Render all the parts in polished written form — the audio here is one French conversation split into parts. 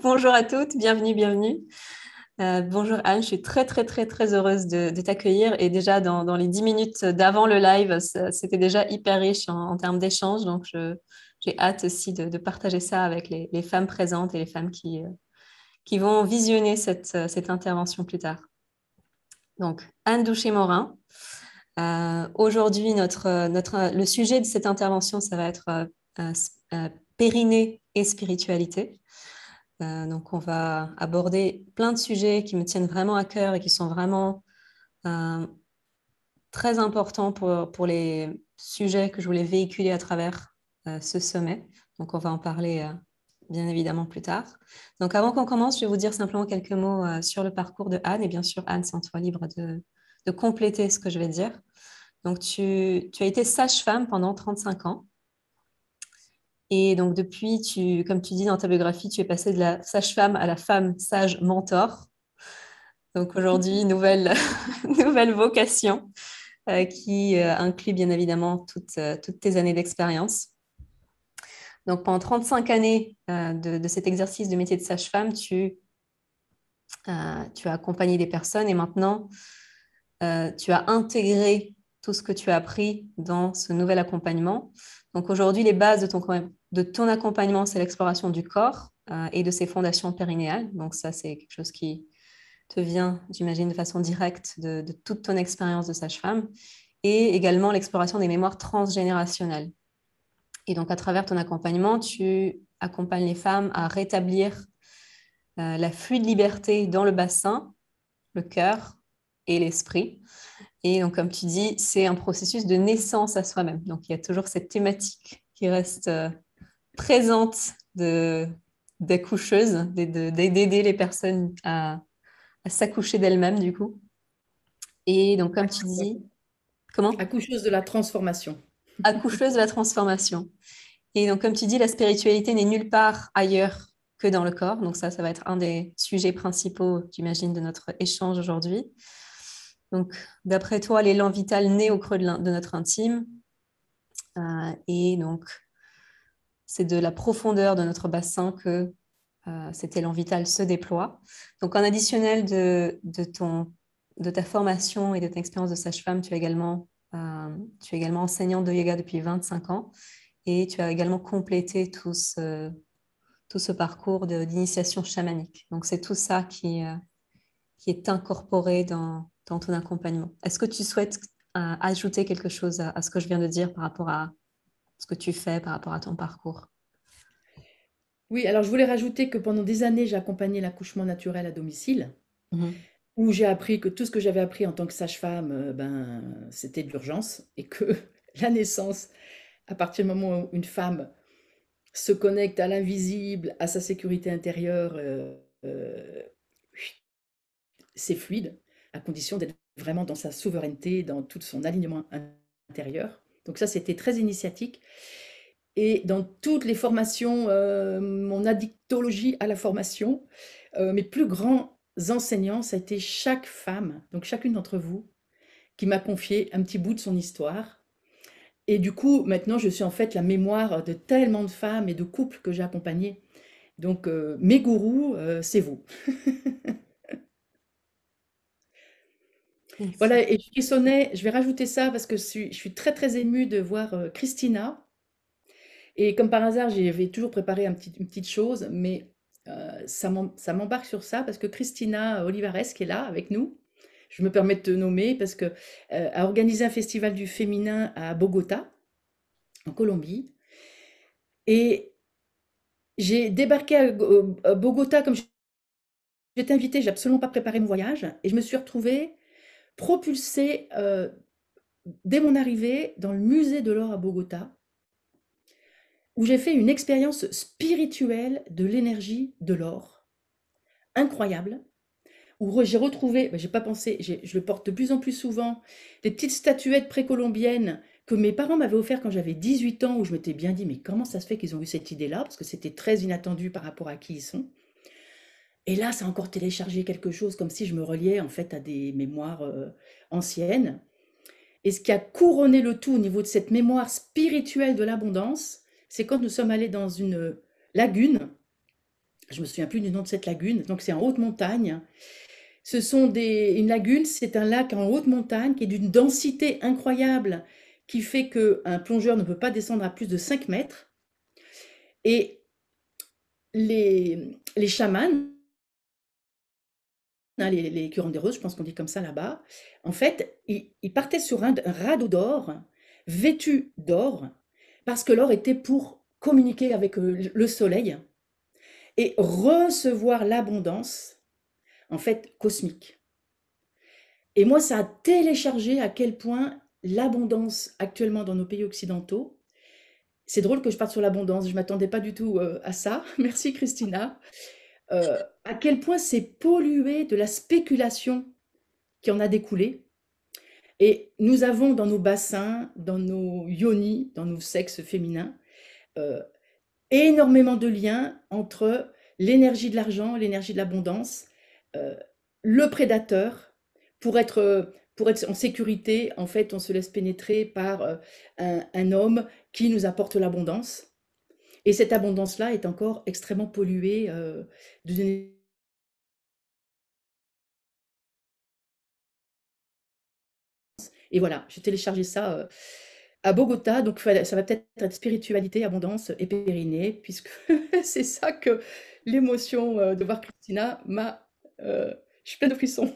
Bonjour à toutes, bienvenue, bienvenue. Bonjour Anne, je suis très, très, très, très heureuse de t'accueillir. Et déjà, dans les 10 minutes d'avant le live, c'était déjà hyper riche en termes d'échanges. Donc, j'ai hâte aussi de partager ça avec les femmes présentes et les femmes qui vont visionner cette intervention plus tard. Donc, Anne Douché-Morin. Aujourd'hui, le sujet de cette intervention, ça va être périnée et spiritualité. Donc, on va aborder plein de sujets qui me tiennent vraiment à cœur et qui sont vraiment très importants pour les sujets que je voulais véhiculer à travers ce sommet. Donc, on va en parler bien évidemment plus tard. Donc, avant qu'on commence, je vais vous dire simplement quelques mots sur le parcours de Anne. Et bien sûr, Anne, sens-toi libre de compléter ce que je vais dire. Donc, tu as été sage-femme pendant 35 ans. Et donc, depuis, comme tu dis dans ta biographie, tu es passée de la sage-femme à la femme sage mentor. Donc, aujourd'hui, nouvelle vocation qui inclut bien évidemment toutes tes années d'expérience. Donc, pendant 35 années de cet exercice de métier de sage-femme, tu as accompagné des personnes et maintenant, tu as intégré tout ce que tu as appris dans ce nouvel accompagnement. Donc aujourd'hui, les bases de ton accompagnement, c'est l'exploration du corps et de ses fondations périnéales. Donc ça, c'est quelque chose qui te vient, j'imagine, de façon directe de toute ton expérience de sage-femme et également l'exploration des mémoires transgénérationnelles. Et donc à travers ton accompagnement, tu accompagnes les femmes à rétablir la fluide liberté dans le bassin, le cœur et l'esprit. Et donc, comme tu dis, c'est un processus de naissance à soi-même. Donc, il y a toujours cette thématique qui reste présente d'accoucheuse, d'aider les personnes à s'accoucher d'elles-mêmes, du coup. Et donc, comme tu dis, comment? Accoucheuse de la transformation. Accoucheuse de la transformation. Et donc, comme tu dis, la spiritualité n'est nulle part ailleurs que dans le corps. Donc, ça va être un des sujets principaux, j'imagine, de notre échange aujourd'hui. Donc, d'après toi, l'élan vital naît au creux de notre intime. Et donc, c'est de la profondeur de notre bassin que cet élan vital se déploie. Donc, en additionnel de ta formation et de ton expérience de sage-femme, tu es également enseignante de yoga depuis 25 ans et tu as également complété tout ce parcours d'initiation chamanique. Donc, c'est tout ça qui est incorporé dans ton accompagnement. Est-ce que tu souhaites ajouter quelque chose à ce que je viens de dire par rapport à ce que tu fais, par rapport à ton parcours? Oui, alors je voulais rajouter que pendant des années, j'ai accompagné l'accouchement naturel à domicile, Mhm. où j'ai appris que tout ce que j'avais appris en tant que sage-femme, c'était de l'urgence et que la naissance, à partir du moment où une femme se connecte à l'invisible, à sa sécurité intérieure, c'est fluide, à condition d'être vraiment dans sa souveraineté, dans tout son alignement intérieur. Donc ça, c'était très initiatique. Et dans toutes les formations, mon addictologie à la formation, mes plus grands enseignants, ça a été chaque femme, donc chacune d'entre vous, qui m'a confié un petit bout de son histoire. Et du coup, maintenant, je suis en fait la mémoire de tellement de femmes et de couples que j'ai accompagnés. Donc, mes gourous, c'est vous. Merci. Voilà, et je frissonnais, je vais rajouter ça parce que je suis très très émue de voir Christina. Et comme par hasard, j'avais toujours préparé une petite chose, mais ça m'embarque sur ça parce que Christina Olivares, qui est là avec nous, je me permets de te nommer parce que a organisé un festival du féminin à Bogota, en Colombie. Et j'ai débarqué à Bogota comme j'étais invitée, j'ai absolument pas préparé mon voyage, et je me suis retrouvée propulsée dès mon arrivée dans le musée de l'or à Bogota, où j'ai fait une expérience spirituelle de l'énergie de l'or, incroyable, où j'ai retrouvé, j'ai pas pensé, je le porte de plus en plus souvent, des petites statuettes précolombiennes que mes parents m'avaient offert quand j'avais 18 ans, où je m'étais bien dit, mais comment ça se fait qu'ils ont eu cette idée-là? Parce que c'était très inattendu par rapport à qui ils sont. Et là, ça a encore téléchargé quelque chose, comme si je me reliais en fait à des mémoires anciennes. Et ce qui a couronné le tout au niveau de cette mémoire spirituelle de l'abondance, c'est quand nous sommes allés dans une lagune. Je me souviens plus du nom de cette lagune, donc c'est en haute montagne. Une lagune, c'est un lac en haute montagne qui est d'une densité incroyable, qui fait qu'un plongeur ne peut pas descendre à plus de 5 mètres. Et les chamans, hein, les curandéreuses, je pense qu'on dit comme ça là-bas, en fait, ils partaient sur un radeau d'or, vêtu d'or, parce que l'or était pour communiquer avec le soleil et recevoir l'abondance, en fait, cosmique. Et moi, ça a téléchargé à quel point l'abondance actuellement dans nos pays occidentaux, c'est drôle que je parte sur l'abondance, je ne m'attendais pas du tout à ça. Merci Christina. À quel point c'est pollué de la spéculation qui en a découlé. Et nous avons dans nos bassins, dans nos yonis, dans nos sexes féminins, euh, énormément de liens entre l'énergie de l'argent, l'énergie de l'abondance, euh, le prédateur. Pour être en sécurité, en fait, on se laisse pénétrer par un homme qui nous apporte l'abondance. Et cette abondance-là est encore extrêmement polluée d'une. Et voilà, j'ai téléchargé ça à Bogota, donc ça va peut-être être spiritualité, abondance et périnée, puisque c'est ça que l'émotion de voir Christina m'a. Je suis pleine de frissons.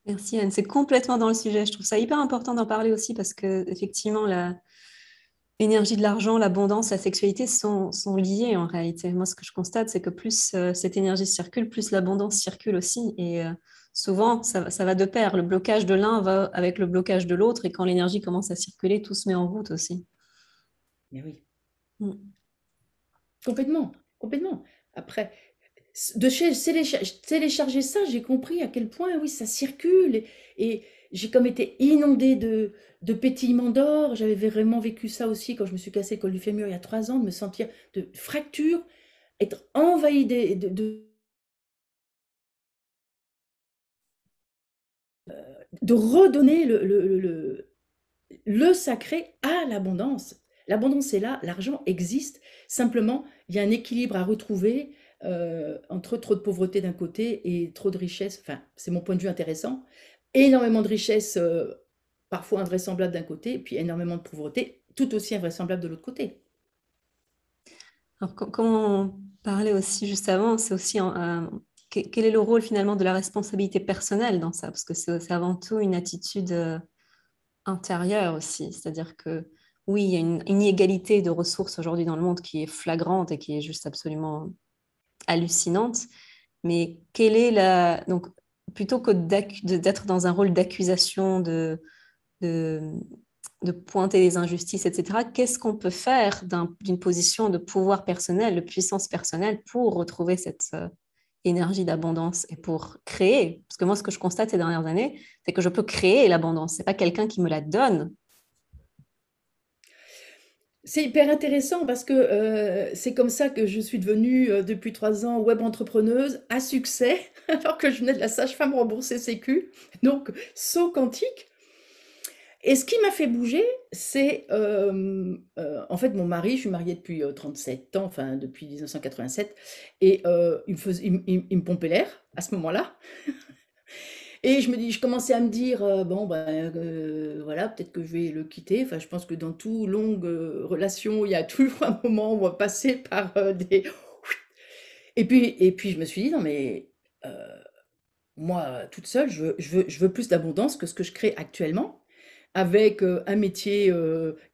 Merci Anne, c'est complètement dans le sujet. Je trouve ça hyper important d'en parler aussi parce que effectivement l'énergie de l'argent, l'abondance, la sexualité sont liées en réalité. Moi, ce que je constate, c'est que plus cette énergie circule, plus l'abondance circule aussi. Et souvent, ça va de pair. Le blocage de l'un va avec le blocage de l'autre. Et quand l'énergie commence à circuler, tout se met en route aussi. Mais oui, Mm. complètement, complètement. Après, télécharger ça, j'ai compris à quel point, oui, ça circule. Et j'ai comme été inondée de pétillements d'or. J'avais vraiment vécu ça aussi quand je me suis cassé le col du fémur il y a 3 ans, de me sentir de fractures, être envahie de redonner le sacré à l'abondance. L'abondance est là, l'argent existe. Simplement, il y a un équilibre à retrouver entre trop de pauvreté d'un côté et trop de richesse. Enfin, c'est mon point de vue intéressant. Énormément de richesse, parfois invraisemblable d'un côté, et puis énormément de pauvreté, tout aussi invraisemblable de l'autre côté. Alors, comme on parlait aussi juste avant, c'est aussi quel est le rôle finalement de la responsabilité personnelle dans ça? Parce que c'est avant tout une attitude intérieure aussi. C'est-à-dire que oui, il y a une inégalité de ressources aujourd'hui dans le monde qui est flagrante et qui est juste absolument hallucinante. Mais quelle est la... Donc, plutôt que d'être dans un rôle d'accusation, de, de pointer les injustices, etc., qu'est-ce qu'on peut faire d'une position de pouvoir personnel, de puissance personnelle pour retrouver cette énergie d'abondance et pour créer? Parce que moi, ce que je constate ces dernières années, c'est que je peux créer l'abondance. C'est pas quelqu'un qui me la donne. C'est hyper intéressant parce que c'est comme ça que je suis devenue depuis 3 ans web entrepreneuse à succès, alors que je venais de la sage-femme remboursée Sécu, donc saut quantique. Et ce qui m'a fait bouger, c'est en fait mon mari, je suis mariée depuis 37 ans, enfin depuis 1987, et il me pompait l'air à ce moment-là. Et je commençais à me dire, bon, ben, voilà, peut-être que je vais le quitter. Enfin, je pense que dans toute longue relation, il y a toujours un moment où on va passer par des. Et puis, je me suis dit, non, mais euh, moi, toute seule, je veux plus d'abondance que ce que je crée actuellement, avec un métier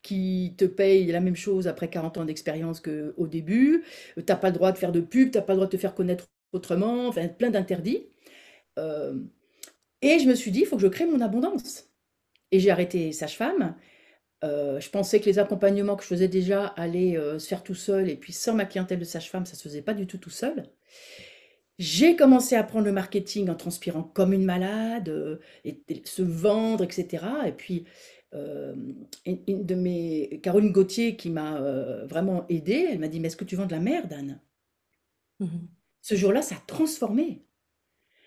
qui te paye la même chose après 40 ans d'expérience qu'au début. T'as pas le droit de faire de pub, t'as pas le droit de te faire connaître autrement, enfin, plein d'interdits. Euh, et je me suis dit, il faut que je crée mon abondance. Et j'ai arrêté sage-femme. Je pensais que les accompagnements que je faisais déjà allaient se faire tout seul. Et puis sans ma clientèle de sage-femme, ça ne se faisait pas du tout tout seul. J'ai commencé à apprendre le marketing en transpirant comme une malade, et se vendre, etc. Et puis une de mes Caroline Gauthier qui m'a, vraiment aidée, elle m'a dit: «Mais est-ce que tu vends de la merde, Anne?» Mhm. Ce jour-là, ça a transformé.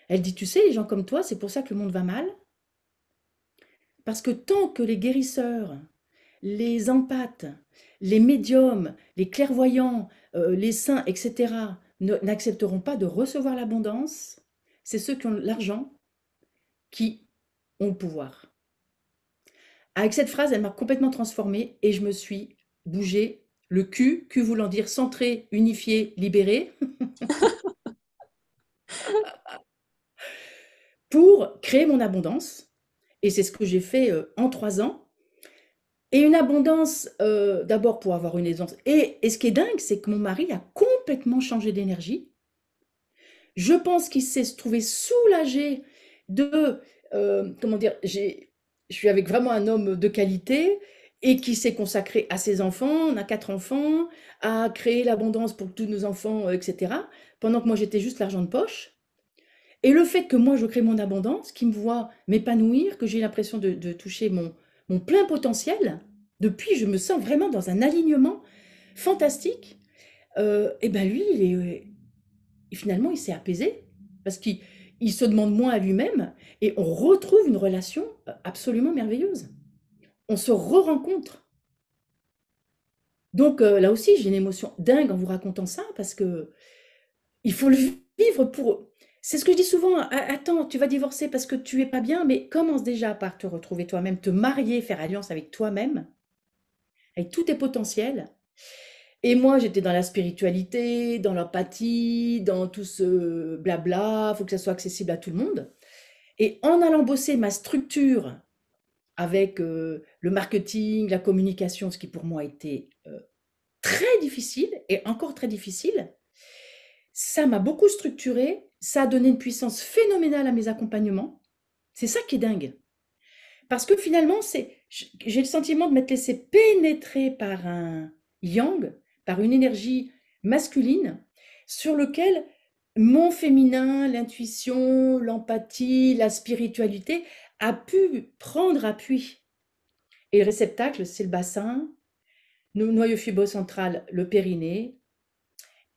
Elle dit: «Tu sais, les gens comme toi, c'est pour ça que le monde va mal, parce que tant que les guérisseurs, les empathes, les médiums, les clairvoyants, les saints, et cetera, n'accepteront pas de recevoir l'abondance, c'est ceux qui ont l'argent qui ont le pouvoir.» Avec cette phrase, elle m'a complètement transformée et je me suis bougée le cul voulant dire centré, unifié, libéré, pour créer mon abondance. Et c'est ce que j'ai fait en 3 ans. Et une abondance, d'abord pour avoir une aisance. Et ce qui est dingue, c'est que mon mari a complètement changé d'énergie. Je pense qu'il s'est trouvé soulagé de, comment dire, je suis avec vraiment un homme de qualité et qui s'est consacré à ses enfants. On a 4 enfants, à créer l'abondance pour tous nos enfants, etc. Pendant que moi, j'étais juste l'argent de poche. Et le fait que moi, je crée mon abondance, qu'il me voit m'épanouir, que j'ai l'impression de toucher mon plein potentiel, depuis, je me sens vraiment dans un alignement fantastique. Et ben lui, finalement, il s'est apaisé parce qu'il se demande moins à lui-même et on retrouve une relation absolument merveilleuse. On se re-rencontre. Donc là aussi, j'ai une émotion dingue en vous racontant ça parce que il faut le vivre pour. C'est ce que je dis souvent. Attends, tu vas divorcer parce que tu es pas bien, mais commence déjà par te retrouver toi-même, te marier, faire alliance avec toi-même, avec tous tes potentiels. Et moi, j'étais dans la spiritualité, dans l'empathie, dans tout ce blabla, il faut que ça soit accessible à tout le monde. Et en allant bosser ma structure avec le marketing, la communication, ce qui pour moi était très difficile et encore très difficile, ça m'a beaucoup structuré, ça a donné une puissance phénoménale à mes accompagnements. C'est ça qui est dingue. Parce que finalement, j'ai le sentiment de m'être laissé pénétrer par un yang, par une énergie masculine, sur lequel mon féminin, l'intuition, l'empathie, la spiritualité a pu prendre appui. Et le réceptacle, c'est le bassin, le noyau fibreux central, le périnée,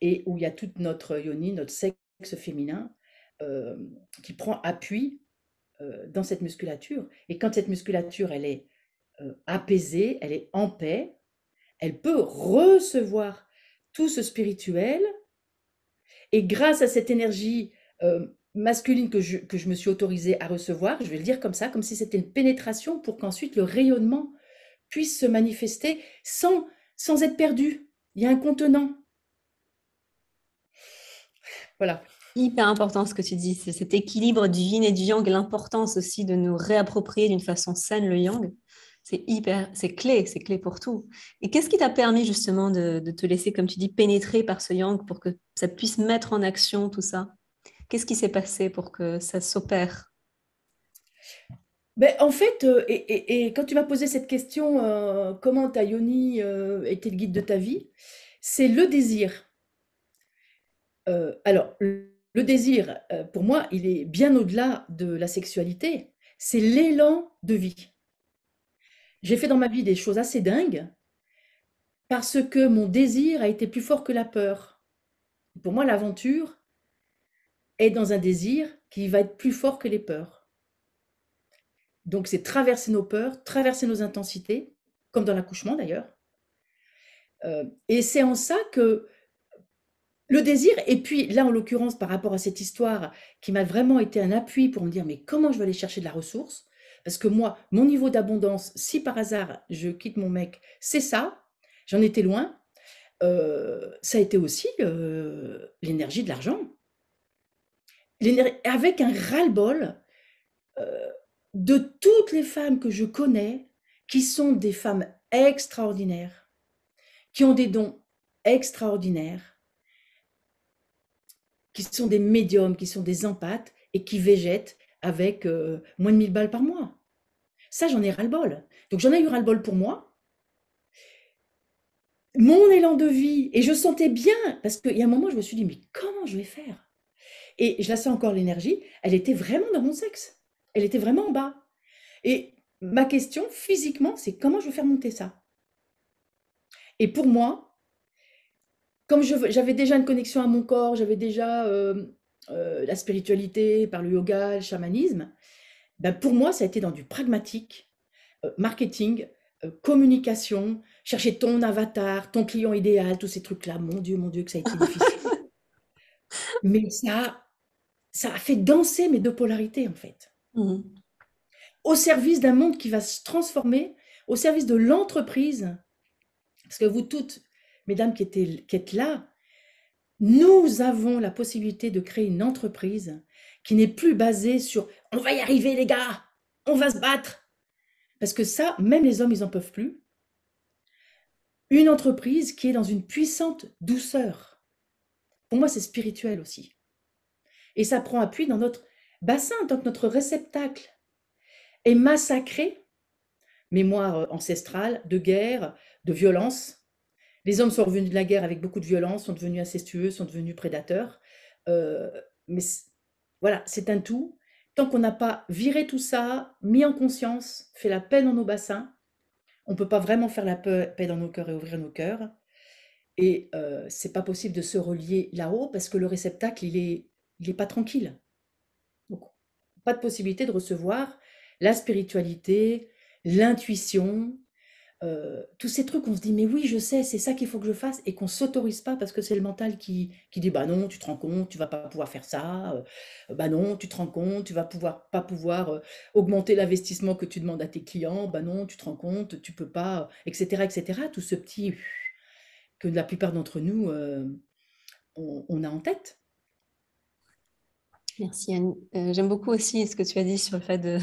et où il y a toute notre yoni, notre sexe féminin, euh, qui prend appui dans cette musculature. Et quand cette musculature, elle est apaisée, elle est en paix, elle peut recevoir tout ce spirituel. Et grâce à cette énergie masculine que je me suis autorisée à recevoir, je vais le dire comme ça, comme si c'était une pénétration pour qu'ensuite le rayonnement puisse se manifester sans être perdu. Il y a un contenant. Voilà. Hyper important ce que tu dis, c'est cet équilibre du yin et du yang, l'importance aussi de nous réapproprier d'une façon saine le yang. C'est clé pour tout. Et qu'est-ce qui t'a permis justement de te laisser, comme tu dis, pénétrer par ce yang pour que ça puisse mettre en action tout ça? Qu'est-ce qui s'est passé pour que ça s'opère? Ben, en fait, et quand tu m'as posé cette question, comment ta yoni était le guide de ta vie, c'est le désir. Alors, le désir, pour moi, il est bien au-delà de la sexualité. C'est l'élan de vie. J'ai fait dans ma vie des choses assez dingues parce que mon désir a été plus fort que la peur. Pour moi, l'aventure est dans un désir qui va être plus fort que les peurs. Donc, c'est traverser nos peurs, traverser nos intensités, comme dans l'accouchement d'ailleurs. Et c'est en ça que le désir, et puis là, en l'occurrence, par rapport à cette histoire qui m'a vraiment été un appui pour me dire, mais comment je vais aller chercher de la ressource? Parce que moi, mon niveau d'abondance, si par hasard je quitte mon mec, c'est ça, j'en étais loin. Ça a été aussi l'énergie de l'argent. Avec un ras-le-bol de toutes les femmes que je connais, qui sont des femmes extraordinaires, qui ont des dons extraordinaires, qui sont des médiums, qui sont des empathes et qui végètent avec moins de 1000 balles par mois. Ça, j'en ai ras-le-bol. Donc j'en ai eu ras-le-bol pour moi. Mon élan de vie, et je sentais bien, parce qu'il y a un moment, je me suis dit, mais comment je vais faire? Et je la sens encore, l'énergie, elle était vraiment dans mon sexe. Elle était vraiment en bas. Et ma question, physiquement, c'est comment je vais faire monter ça? Et pour moi, comme j'avais déjà une connexion à mon corps, j'avais déjà la spiritualité par le yoga, le chamanisme, ben pour moi, ça a été dans du pragmatique, marketing, communication, chercher ton avatar, ton client idéal, tous ces trucs-là. Mon Dieu, que ça a été difficile. Mais ça a fait danser mes deux polarités, en fait. Mhm. Au service d'un monde qui va se transformer, au service de l'entreprise. Parce que vous toutes, mesdames qui êtes là, nous avons la possibilité de créer une entreprise qui n'est plus basée sur on va y arriver les gars, on va se battre. Parce que ça, même les hommes, ils n'en peuvent plus. Une entreprise qui est dans une puissante douceur. Pour moi, c'est spirituel aussi. Et ça prend appui dans notre bassin, tant que notre réceptacle est massacré, mémoire ancestrale, de guerre, de violence. Les hommes sont revenus de la guerre avec beaucoup de violence, sont devenus incestueux, sont devenus prédateurs. Euh, mais voilà, c'est un tout. Tant qu'on n'a pas viré tout ça, mis en conscience, fait la paix dans nos bassins, on ne peut pas vraiment faire la paix dans nos cœurs et ouvrir nos cœurs. Et c'est pas possible de se relier là-haut parce que le réceptacle, il est pas tranquille. Donc, pas de possibilité de recevoir la spiritualité, l'intuition, tous ces trucs, on se dit, mais oui, je sais, c'est ça qu'il faut que je fasse, et qu'on s'autorise pas parce que c'est le mental qui dit, bah non, tu te rends compte, tu vas pas pouvoir faire ça, bah non, tu te rends compte, tu vas pas pouvoir augmenter l'investissement que tu demandes à tes clients, bah non, tu te rends compte, tu peux pas, etc., etc. Tout ce petit que la plupart d'entre nous, on a en tête. Merci Annie. J'aime beaucoup aussi ce que tu as dit sur le fait de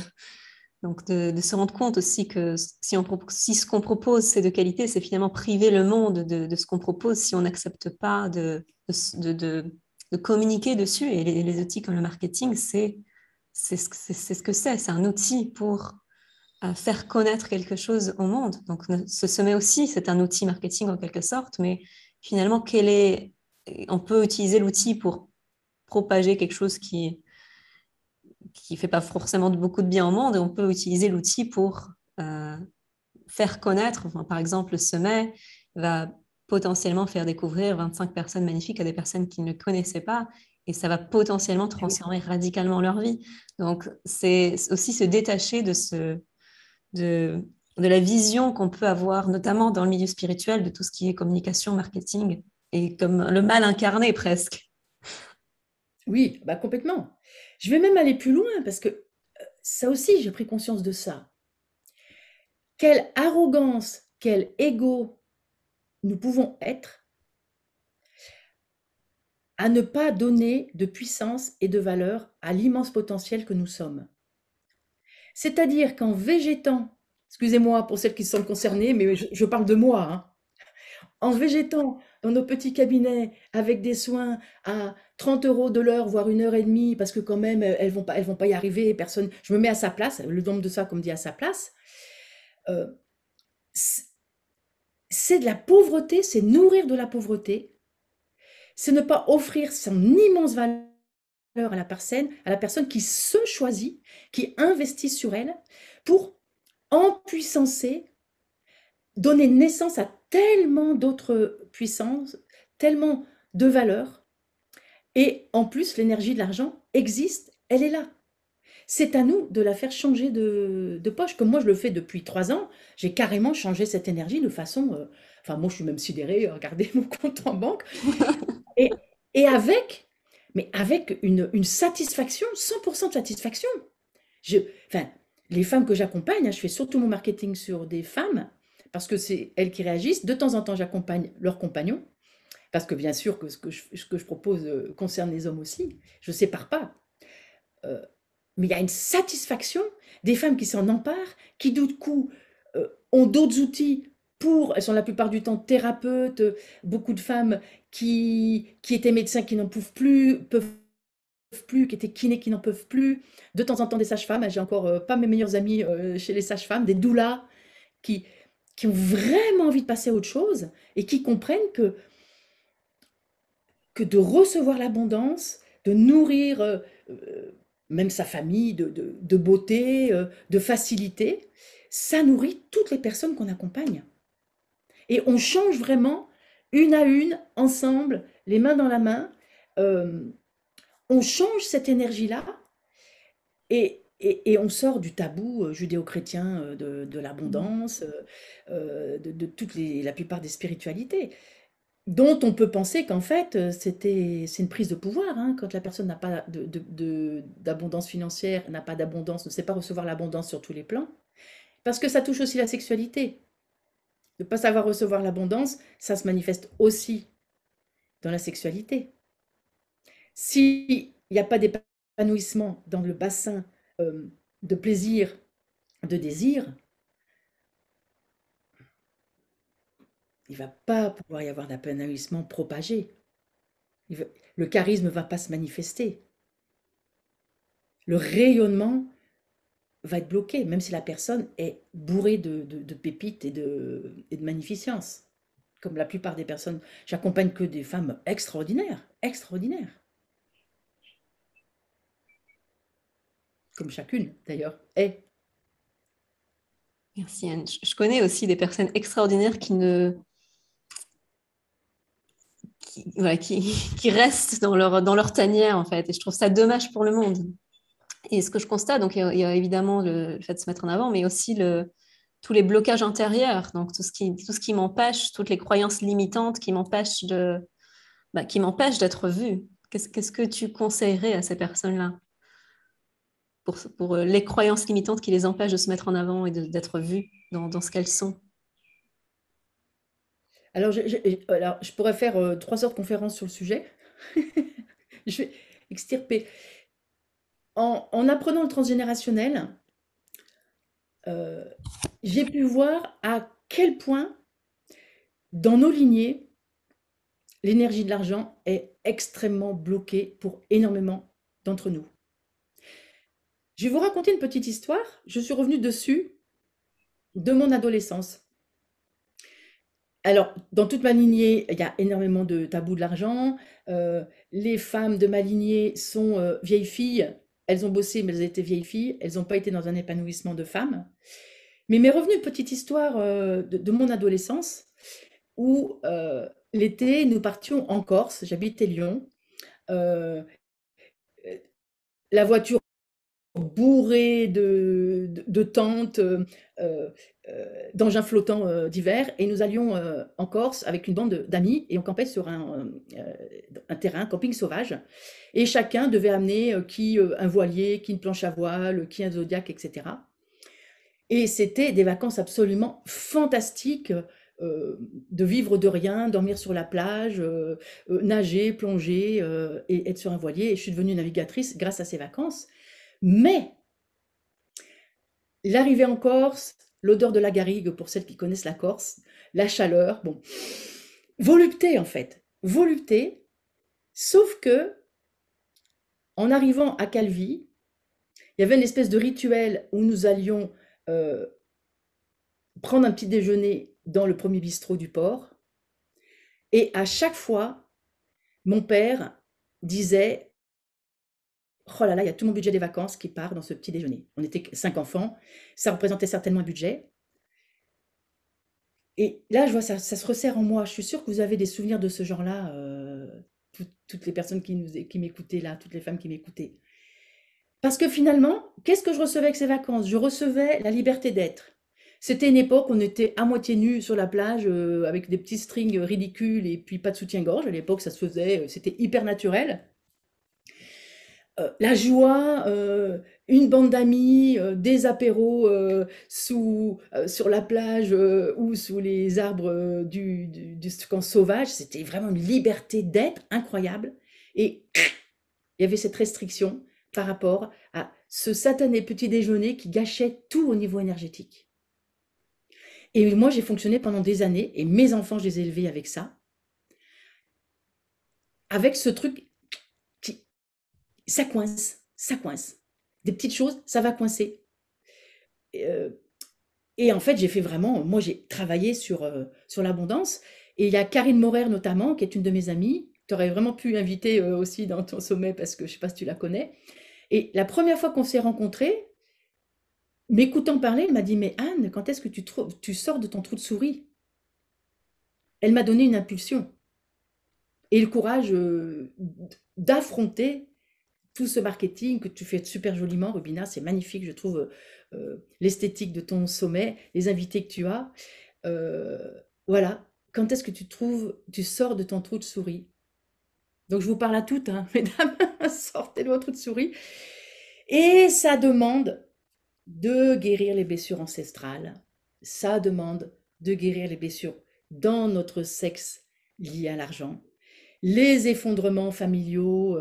se rendre compte aussi que si ce qu'on propose c'est de qualité, c'est finalement priver le monde de ce qu'on propose si on n'accepte pas de communiquer dessus. Et les outils comme le marketing, c'est ce que c'est un outil pour faire connaître quelque chose au monde. Donc ce sommet aussi, c'est un outil marketing en quelque sorte, mais finalement, on peut utiliser l'outil pour propager quelque chose qui fait pas forcément beaucoup de bien au monde, et on peut utiliser l'outil pour faire connaître. Enfin, par exemple, le sommet va potentiellement faire découvrir 25 personnes magnifiques à des personnes qui ne connaissaient pas, et ça va potentiellement Ah oui. transformer radicalement leur vie. Donc, c'est aussi se détacher de, de la vision qu'on peut avoir, notamment dans le milieu spirituel, de tout ce qui est communication, marketing, et comme le mal incarné presque. Oui, bah complètement. Je vais même aller plus loin parce que ça aussi, j'ai pris conscience de ça. Quelle arrogance, quel ego nous pouvons être à ne pas donner de puissance et de valeur à l'immense potentiel que nous sommes. C'est-à-dire qu'en végétant, excusez-moi pour celles qui sont concernées, mais je parle de moi, hein, en végétant dans nos petits cabinets avec des soins à 30 € de l'heure, voire 1 heure et demie, parce que quand même, elles vont pas y arriver, personne, je me mets à sa place, le nombre de ça qu'on me dit à sa place, euh, c'est de la pauvreté, c'est nourrir de la pauvreté, c'est ne pas offrir son immense valeur à la personne qui se choisit, qui investit sur elle pour empuissancer, donner naissance à tellement d'autres puissances, tellement de valeurs. Et en plus, l'énergie de l'argent existe, elle est là. C'est à nous de la faire changer de poche. Comme moi, je le fais depuis 3 ans, j'ai carrément changé cette énergie de façon... enfin, moi, je suis même sidérée, regardez mon compte en banque. Et, et avec une satisfaction, 100% de satisfaction. Enfin, les femmes que j'accompagne, hein, je fais surtout mon marketing sur des femmes, parce que c'est elles qui réagissent. De temps en temps, j'accompagne leurs compagnons, parce que bien sûr que ce que je propose concerne les hommes aussi. Je ne sépare pas. Euh, mais il y a une satisfaction des femmes qui s'en emparent, qui du coup ont d'autres outils elles sont la plupart du temps thérapeutes, beaucoup de femmes qui étaient médecins qui n'en peuvent plus, qui étaient kinés qui n'en peuvent plus, de temps en temps des sages-femmes, j'ai encore pas mes meilleures amies chez les sages-femmes, des doulas qui, qui ont vraiment envie de passer à autre chose et qui comprennent que de recevoir l'abondance, de nourrir même sa famille, de beauté, de facilité, ça nourrit toutes les personnes qu'on accompagne. Et on change vraiment, une à une, ensemble, les mains dans la main, euh, on change cette énergie-là et on sort du tabou judéo-chrétien de Mhm. l'abondance, de la plupart des spiritualités, dont on peut penser qu'en fait, c'est une prise de pouvoir, hein, quand la personne n'a pas d'abondance financière, n'a pas d'abondance, ne sait pas recevoir l'abondance sur tous les plans, parce que ça touche aussi la sexualité. De ne pas savoir recevoir l'abondance, ça se manifeste aussi dans la sexualité. S'il n'y a pas d'épanouissement dans le bassin de plaisir, de désir, il ne va pas pouvoir y avoir d'épanouissement propagé. Le charisme ne va pas se manifester. Le rayonnement va être bloqué, même si la personne est bourrée de pépites et de magnificence. Comme la plupart des personnes, j'accompagne que des femmes extraordinaires, extraordinaires, comme chacune d'ailleurs est. Merci Anne. Je connais aussi des personnes extraordinaires voilà, qui restent dans leur tanière, en fait. Et je trouve ça dommage pour le monde. Et ce que je constate, donc il y a évidemment le fait de se mettre en avant, mais aussi tous les blocages intérieurs, donc tout ce qui m'empêche, toutes les croyances limitantes qui m'empêchent d'être vue. Qu'est-ce que tu conseillerais à ces personnes-là pour les croyances limitantes qui les empêchent de se mettre en avant et d'être vues dans ce qu'elles sont? Alors, je pourrais faire 3 heures de conférence sur le sujet. Je vais extirper. En apprenant le transgénérationnel, euh, j'ai pu voir à quel point, dans nos lignées, l'énergie de l'argent est extrêmement bloquée pour énormément d'entre nous. Je vais vous raconter une petite histoire. Je suis revenue dessus de mon adolescence. Alors, dans toute ma lignée, il y a énormément de tabous de l'argent. Les femmes de ma lignée sont vieilles filles. Elles ont bossé, mais elles étaient vieilles filles. Elles n'ont pas été dans un épanouissement de femmes. Mais m'est revenue une petite histoire de mon adolescence où l'été, nous partions en Corse. J'habitais Lyon. Euh, la voiture bourré de tentes, d'engins flottants d'hiver. Et nous allions en Corse avec une bande d'amis et on campait sur un terrain, camping sauvage. Et chacun devait amener qui un voilier, qui une planche à voile, qui un zodiaque, etc. Et c'était des vacances absolument fantastiques. De vivre de rien, dormir sur la plage, nager, plonger et être sur un voilier. Et je suis devenue navigatrice grâce à ces vacances. Mais l'arrivée en Corse, l'odeur de la garrigue pour celles qui connaissent la Corse, la chaleur, bon, volupté en fait, volupté, sauf que en arrivant à Calvi, il y avait une espèce de rituel où nous allions euh, prendre un petit déjeuner dans le premier bistrot du port, et à chaque fois, mon père disait: oh là là, il y a tout mon budget des vacances qui part dans ce petit déjeuner. On était 5 enfants, ça représentait certainement un budget. Et là, je vois ça, ça se resserre en moi. Je suis sûre que vous avez des souvenirs de ce genre-là, toutes les personnes qui m'écoutaient là, toutes les femmes qui m'écoutaient. Parce que finalement, qu'est-ce que je recevais avec ces vacances? Je recevais la liberté d'être. C'était une époque où on était à moitié nus sur la plage avec des petits strings ridicules et puis pas de soutien-gorge. À l'époque, ça se faisait, c'était hyper naturel. La joie, une bande d'amis, des apéros sur la plage ou sous les arbres du camp sauvage, c'était vraiment une liberté d'être incroyable. Et il y avait cette restriction par rapport à ce satané petit déjeuner qui gâchait tout au niveau énergétique. Et moi, j'ai fonctionné pendant des années, et mes enfants, je les ai élevés avec ça, avec ce truc qui, ça coince, ça coince. Des petites choses, ça va coincer. Euh, et en fait, j'ai fait vraiment, moi j'ai travaillé sur l'abondance. Et il y a Karine Morer notamment, qui est une de mes amies. Tu aurais vraiment pu inviter aussi dans ton sommet parce que je ne sais pas si tu la connais. Et la première fois qu'on s'est rencontrés, m'écoutant parler, elle m'a dit: «Mais Anne, quand est-ce que tu sors de ton trou de souris?» Elle m'a donné une impulsion et le courage, d'affronter tout ce marketing que tu fais super joliment, Rubina. C'est magnifique, je trouve, l'esthétique de ton sommet, les invités que tu as. Voilà. Quand est-ce que tu sors de ton trou de souris? Donc je vous parle à toutes, hein, mesdames, sortez de votre trou de souris. Et ça demande de guérir les blessures ancestrales. Ça demande de guérir les blessures dans notre sexe liées à l'argent, les effondrements familiaux,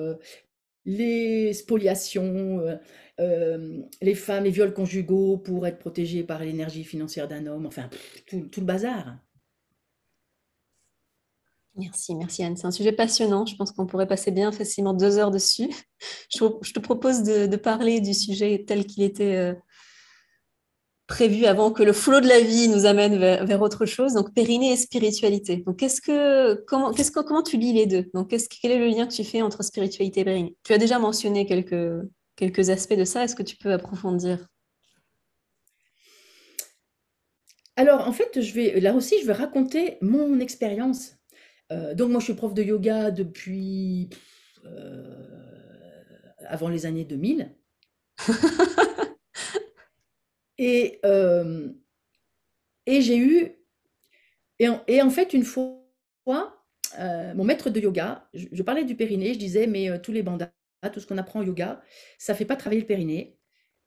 les spoliations, les femmes, les viols conjugaux pour être protégées par l'énergie financière d'un homme, enfin, tout le bazar. Merci, merci Anne. C'est un sujet passionnant. Je pense qu'on pourrait passer bien facilement 2 heures dessus. Je te propose de parler du sujet tel qu'il était prévu avant que le flot de la vie nous amène vers autre chose. Donc, périnée et spiritualité. Donc, comment tu lis les deux? Donc, quel est le lien que tu fais entre spiritualité et périnée? Tu as déjà mentionné quelques aspects de ça. Est-ce que tu peux approfondir? Alors, en fait, là aussi, je vais raconter mon expérience. Donc moi, je suis prof de yoga depuis avant les années 2000. Et, et j'ai eu, et en fait, une fois, mon maître de yoga, je parlais du périnée, je disais, mais tous les bandhas, tout ce qu'on apprend au yoga, ça ne fait pas travailler le périnée.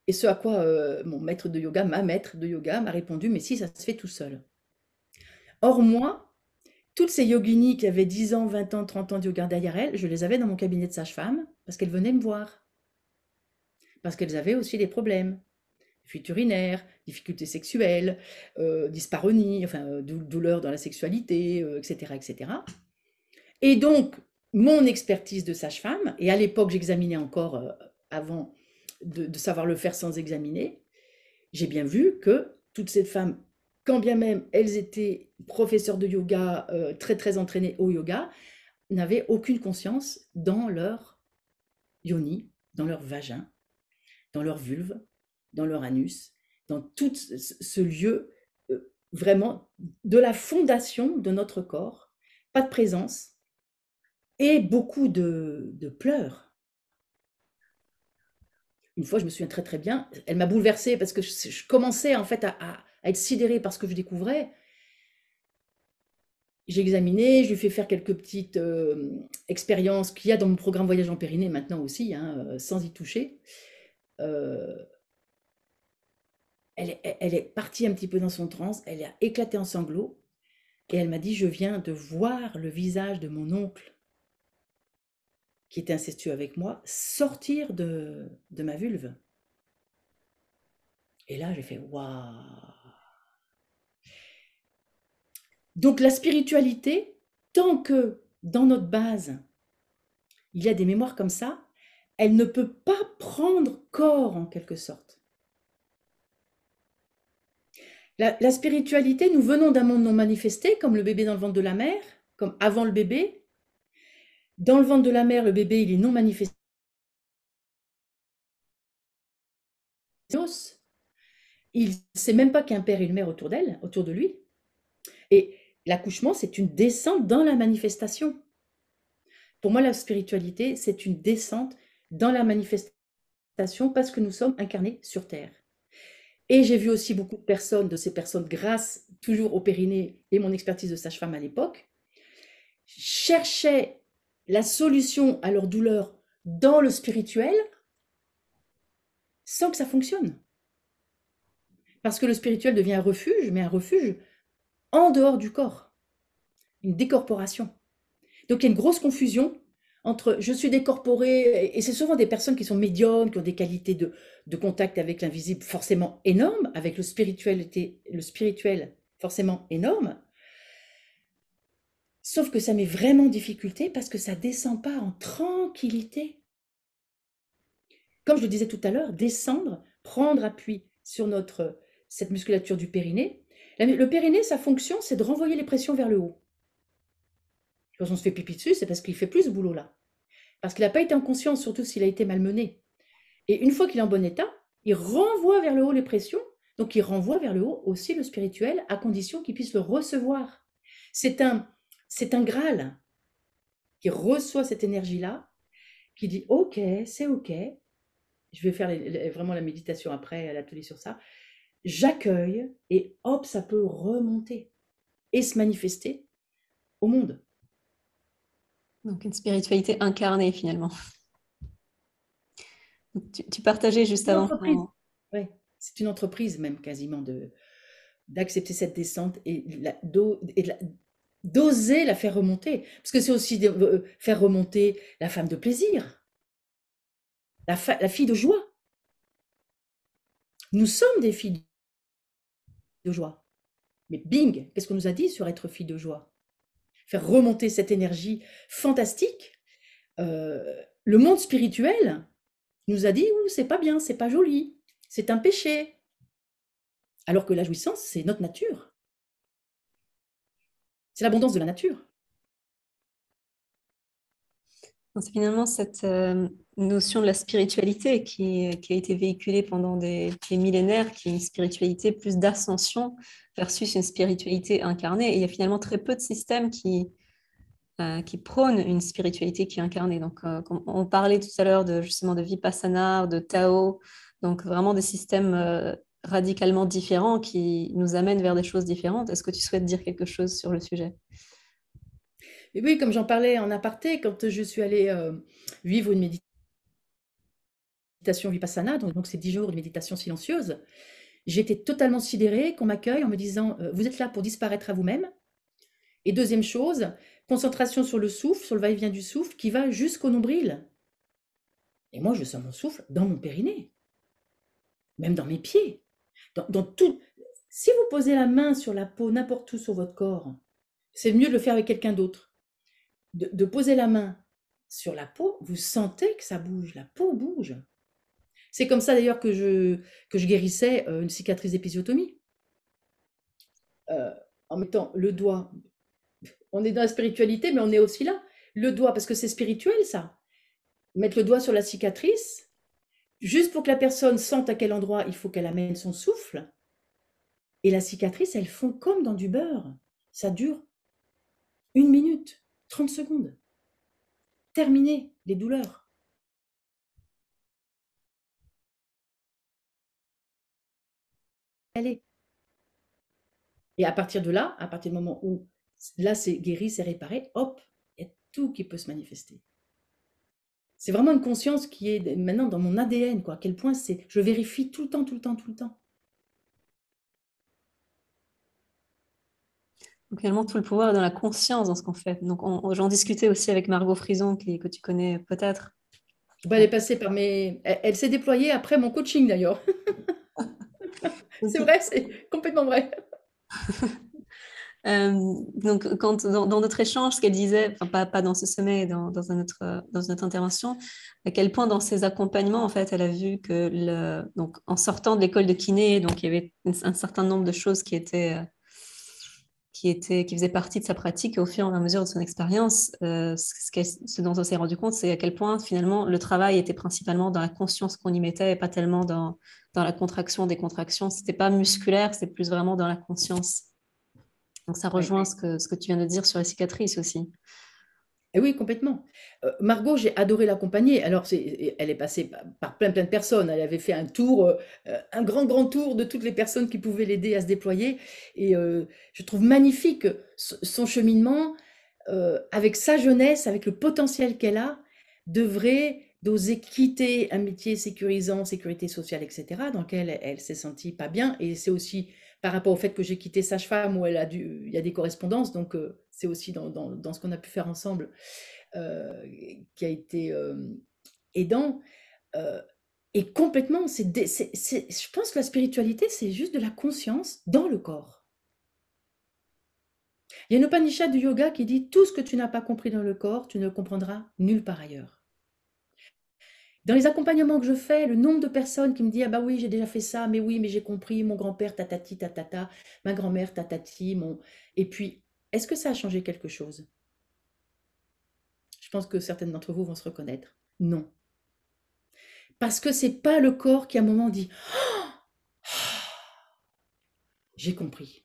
Et ce à quoi mon maître de yoga, ma maître de yoga, m'a répondu, mais si, ça se fait tout seul. Or, moi, toutes ces yoginis qui avaient 10 ans, 20 ans, 30 ans de yoga derrière elles, je les avais dans mon cabinet de sage-femme parce qu'elles venaient me voir. Parce qu'elles avaient aussi des problèmes. Fuite urinaire, difficultés sexuelles, dyspareunie, enfin, douleurs dans la sexualité, etc., etc. Et donc, mon expertise de sage-femme, et à l'époque, j'examinais encore avant de savoir le faire sans examiner, j'ai bien vu que toutes ces femmes, quand bien même elles étaient professeurs de yoga, très très entraînées au yoga, n'avaient aucune conscience dans leur yoni, dans leur vagin, dans leur vulve, dans leur anus, dans tout ce lieu vraiment de la fondation de notre corps, pas de présence et beaucoup de pleurs. Une fois, je me souviens très très bien, elle m'a bouleversée parce que je commençais en fait à être sidérée par ce que je découvrais. J'ai examiné, je lui ai fait faire quelques petites expériences qu'il y a dans mon programme Voyage en Périnée maintenant aussi, hein, sans y toucher. Elle est partie un petit peu dans son transe, elle a éclaté en sanglots et elle m'a dit: «Je viens de voir le visage de mon oncle, qui était incestueux avec moi, sortir de ma vulve.» Et là, j'ai fait: «Waouh!» Donc la spiritualité, tant que dans notre base, il y a des mémoires comme ça, elle ne peut pas prendre corps en quelque sorte. La spiritualité, nous venons d'un monde non manifesté, comme le bébé dans le ventre de la mère, comme avant le bébé. Dans le ventre de la mère, le bébé, il est non manifesté. Il ne sait même pas qu'il y a un père et une mère autour d'elle, autour de lui. Et l'accouchement, c'est une descente dans la manifestation. Pour moi, la spiritualité, c'est une descente dans la manifestation parce que nous sommes incarnés sur Terre. Et j'ai vu aussi beaucoup de ces personnes, grâce toujours au périnée et mon expertise de sage-femme à l'époque, cherchaient la solution à leur douleur dans le spirituel sans que ça fonctionne. Parce que le spirituel devient un refuge, mais un refuge en dehors du corps, une décorporation. Donc il y a une grosse confusion entre je suis décorporée, et c'est souvent des personnes qui sont médiums, qui ont des qualités de contact avec l'invisible forcément énormes, avec le spirituel forcément énorme, sauf que ça met vraiment en difficulté parce que ça ne descend pas en tranquillité. Comme je le disais tout à l'heure, descendre, prendre appui sur cette musculature du périnée. Le périnée, sa fonction, c'est de renvoyer les pressions vers le haut. Quand on se fait pipi dessus, c'est parce qu'il fait plus ce boulot-là. Parce qu'il n'a pas été en conscience, surtout s'il a été malmené. Et une fois qu'il est en bon état, il renvoie vers le haut les pressions, donc il renvoie vers le haut aussi le spirituel, à condition qu'il puisse le recevoir. C'est un Graal qui reçoit cette énergie-là, qui dit OK, c'est OK. Je vais faire vraiment la méditation après, à l'atelier sur ça. J'accueille et hop, ça peut remonter et se manifester au monde. Donc une spiritualité incarnée finalement. Tu partageais juste Une avant entreprise, ouais, c'est une entreprise même quasiment d'accepter cette descente et d'oser la faire remonter. Parce que c'est aussi faire remonter la femme de plaisir, la fille de joie. Nous sommes des filles de joie. Mais bing, qu'est-ce qu'on nous a dit sur être fille de joie? Faire remonter cette énergie fantastique. Le monde spirituel nous a dit, ouh, c'est pas bien, c'est pas joli, c'est un péché. Alors que la jouissance, c'est notre nature. C'est l'abondance de la nature. C'est finalement cette notion de la spiritualité qui a été véhiculée pendant des millénaires, qui est une spiritualité plus d'ascension versus une spiritualité incarnée. Et il y a finalement très peu de systèmes qui prônent une spiritualité qui est incarnée. Donc, on parlait tout à l'heure justement de Vipassana, de Tao, donc vraiment des systèmes radicalement différents qui nous amènent vers des choses différentes. Est-ce que tu souhaites dire quelque chose sur le sujet? Et oui, comme j'en parlais en aparté, quand je suis allée vivre une méditation vipassana, donc c'est 10 jours de méditation silencieuse, j'étais totalement sidérée qu'on m'accueille en me disant vous êtes là pour disparaître à vous-même. Et deuxième chose, concentration sur le souffle, sur le va-et-vient du souffle qui va jusqu'au nombril. Et moi, je sens mon souffle dans mon périnée, même dans mes pieds, dans tout. Si vous posez la main sur la peau, n'importe où sur votre corps, c'est mieux de le faire avec quelqu'un d'autre. De poser la main sur la peau, vous sentez que ça bouge, la peau bouge. C'est comme ça d'ailleurs que je guérissais une cicatrice d'épisiotomie. En mettant le doigt, on est dans la spiritualité, mais on est aussi là. Le doigt, parce que c'est spirituel ça. Mettre le doigt sur la cicatrice, juste pour que la personne sente à quel endroit il faut qu'elle amène son souffle. Et la cicatrice, elle fond comme dans du beurre. Ça dure 1 minute, 30 secondes. Terminé les douleurs. Allez. Et à partir de là, à partir du moment où là c'est guéri, c'est réparé, hop, il y a tout qui peut se manifester. C'est vraiment une conscience qui est maintenant dans mon ADN, quoi. À quel point c'est, je vérifie tout le temps, tout le temps, tout le temps. Donc, finalement, tout le pouvoir est dans la conscience dans ce qu'on fait. Donc, j'en discutais aussi avec Margot Frison, que tu connais peut-être. Bah, elle est passée par elle s'est déployée après mon coaching d'ailleurs. C'est vrai, c'est complètement vrai. Donc, dans notre échange, ce qu'elle disait, enfin pas dans ce sommet, dans une autre intervention, à quel point dans ses accompagnements, en fait, elle a vu que donc, en sortant de l'école de kiné, donc il y avait un certain nombre de choses qui faisaient partie de sa pratique et au fur et à mesure de son expérience, ce dont on s'est rendu compte, c'est à quel point finalement le travail était principalement dans la conscience qu'on y mettait et pas tellement dans la contraction des contractions. C'était pas musculaire, c'est plus vraiment dans la conscience. Donc, ça Oui. rejoint ce que tu viens de dire sur les cicatrices aussi. Et oui, complètement. Margot, j'ai adoré l'accompagner. Alors, elle est passée par plein, plein de personnes. Elle avait fait un tour, un grand, grand tour de toutes les personnes qui pouvaient l'aider à se déployer. Et je trouve magnifique son cheminement avec sa jeunesse, avec le potentiel qu'elle a, d'oser quitter un métier sécurisant, sécurité sociale, etc., dans lequel elle s'est sentie pas bien. Et c'est aussi par rapport au fait que j'ai quitté Sage-Femme, où il y a des correspondances, donc c'est aussi dans ce qu'on a pu faire ensemble qui a été aidant. Et complètement, je pense que la spiritualité, c'est juste de la conscience dans le corps. Il y a une Upanishad du yoga qui dit tout ce que tu n'as pas compris dans le corps, tu ne le comprendras nulle part ailleurs. Dans les accompagnements que je fais, le nombre de personnes qui me disent ah bah oui, j'ai déjà fait ça, mais oui, mais j'ai compris, mon grand-père tatati tatata, ma grand-mère tatati, et puis est-ce que ça a changé quelque chose? Je pense que certaines d'entre vous vont se reconnaître. Non. Parce que c'est pas le corps qui à un moment dit j'ai compris.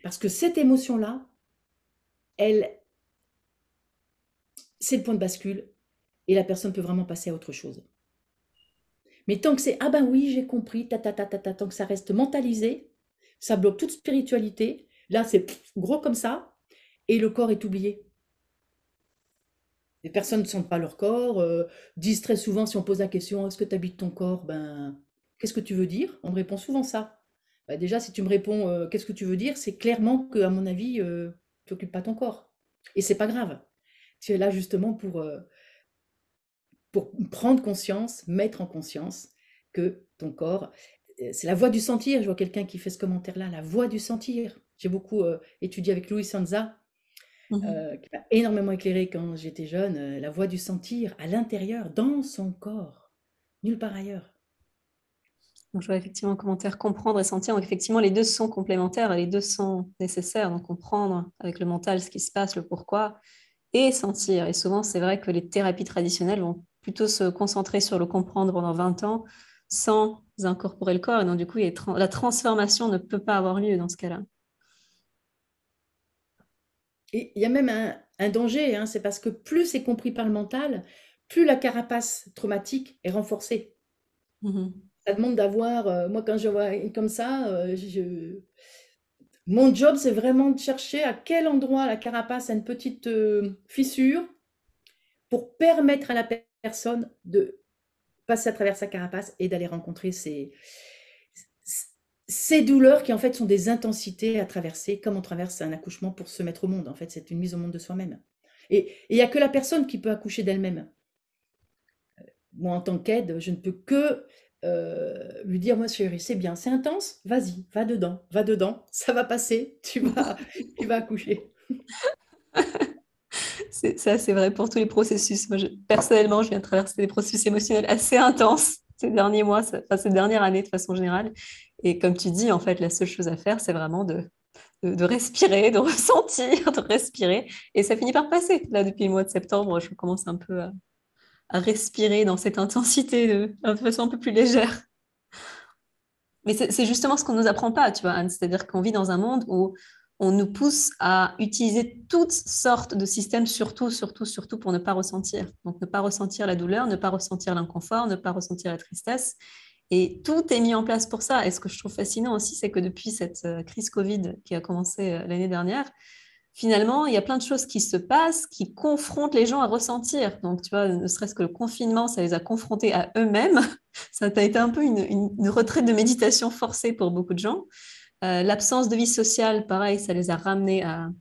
Parce que cette émotion-là, elle, c'est le point de bascule et la personne peut vraiment passer à autre chose. Mais tant que c'est ah ben oui, j'ai compris, tant que ça reste mentalisé, ça bloque toute spiritualité. Là, c'est gros comme ça et le corps est oublié. Les personnes ne sentent pas leur corps, disent très souvent, si on pose la question, est-ce que tu habites ton corps? Ben, qu'est-ce que tu veux dire? On me répond souvent ça. Ben, déjà, si tu me réponds, qu'est-ce que tu veux dire? C'est clairement que, à mon avis, tu n'occupes pas ton corps. Et c'est pas grave. Tu es là justement pour prendre conscience, mettre en conscience que ton corps, c'est la voie du sentir. Je vois quelqu'un qui fait ce commentaire-là, la voie du sentir. J'ai beaucoup étudié avec Louis Sanza, Mhm. qui m'a énormément éclairé quand j'étais jeune, la voie du sentir à l'intérieur, dans son corps, nulle part ailleurs. Donc, je vois effectivement en commentaire comprendre et sentir. Donc, effectivement, les deux sont complémentaires et les deux sont nécessaires. Donc, comprendre avec le mental ce qui se passe, le pourquoi, et sentir. Et souvent, c'est vrai que les thérapies traditionnelles vont plutôt se concentrer sur le comprendre pendant 20 ans sans incorporer le corps. Et donc, du coup, la transformation ne peut pas avoir lieu dans ce cas-là. Et il y a même un danger, hein, c'est parce que plus c'est compris par le mental, plus la carapace traumatique est renforcée. Mhm. Ça demande d'avoir, moi quand je vois comme ça, mon job c'est vraiment de chercher à quel endroit la carapace a une petite fissure pour permettre à la personne de passer à travers sa carapace et d'aller rencontrer ces douleurs qui en fait sont des intensités à traverser, comme on traverse un accouchement pour se mettre au monde. En fait, c'est une mise au monde de soi-même. Et il n'y a que la personne qui peut accoucher d'elle-même. Moi, en tant qu'aide, je ne peux que lui dire, moi chérie, c'est bien, c'est intense, vas-y, va dedans, ça va passer, tu vas accoucher. C'est assez vrai pour tous les processus. Moi, personnellement, je viens de traverser des processus émotionnels assez intenses ces derniers mois, enfin, ces dernières années de façon générale. Et comme tu dis, en fait, la seule chose à faire, c'est vraiment de respirer, de ressentir, de respirer. Et ça finit par passer. Là, depuis le mois de septembre, je commence un peu à respirer dans cette intensité de façon un peu plus légère. Mais c'est justement ce qu'on ne nous apprend pas, tu vois, Anne. C'est-à-dire qu'on vit dans un monde où on nous pousse à utiliser toutes sortes de systèmes, surtout pour ne pas ressentir. Donc, ne pas ressentir la douleur, ne pas ressentir l'inconfort, ne pas ressentir la tristesse. Et tout est mis en place pour ça. Et ce que je trouve fascinant aussi, c'est que depuis cette crise Covid qui a commencé l'année dernière, finalement, il y a plein de choses qui se passent, qui confrontent les gens à ressentir. Donc, tu vois, ne serait-ce que le confinement, ça les a confrontés à eux-mêmes. Ça a été un peu une retraite de méditation forcée pour beaucoup de gens. L'absence de vie sociale, pareil, ça les a ramenés à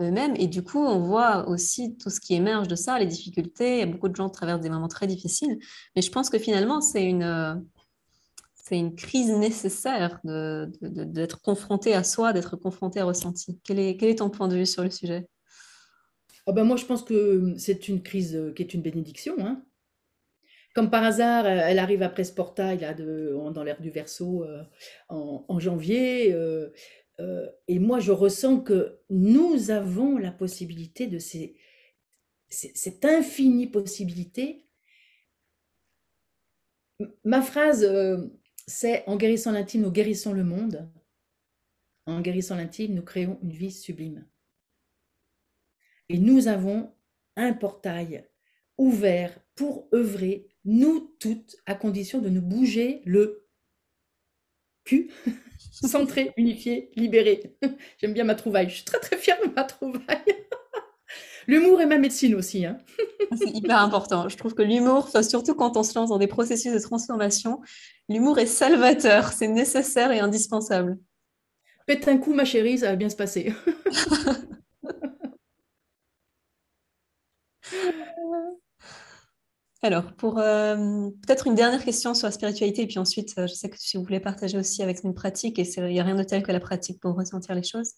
eux-mêmes. Et du coup, on voit aussi tout ce qui émerge de ça, les difficultés. Il y a beaucoup de gens qui traversent des moments très difficiles. Mais je pense que finalement, c'est une crise nécessaire d'être confronté à soi, d'être confronté à ressenti. Quel est ton point de vue sur le sujet? Ah ben moi, je pense que c'est une crise qui est une bénédiction, hein. Comme par hasard, elle arrive après ce portail là, dans l'ère du Verseau en janvier. Et moi, je ressens que nous avons la possibilité de cette infinie possibilité. Ma phrase, c'est en guérissant l'intime, nous guérissons le monde. En guérissant l'intime, nous créons une vie sublime. Et nous avons un portail ouvert pour œuvrer, nous toutes, à condition de nous bouger le cul, centré, unifié, libéré. J'aime bien ma trouvaille. Je suis très très fière de ma trouvaille. L'humour est ma médecine aussi, hein. C'est hyper important. Je trouve que l'humour, enfin, surtout quand on se lance dans des processus de transformation, l'humour est salvateur, c'est nécessaire et indispensable. Pète un coup, ma chérie, ça va bien se passer. Alors, pour peut-être une dernière question sur la spiritualité, et puis ensuite, je sais que si vous voulez partager aussi avec une pratique, et il n'y a rien de tel que la pratique pour ressentir les choses.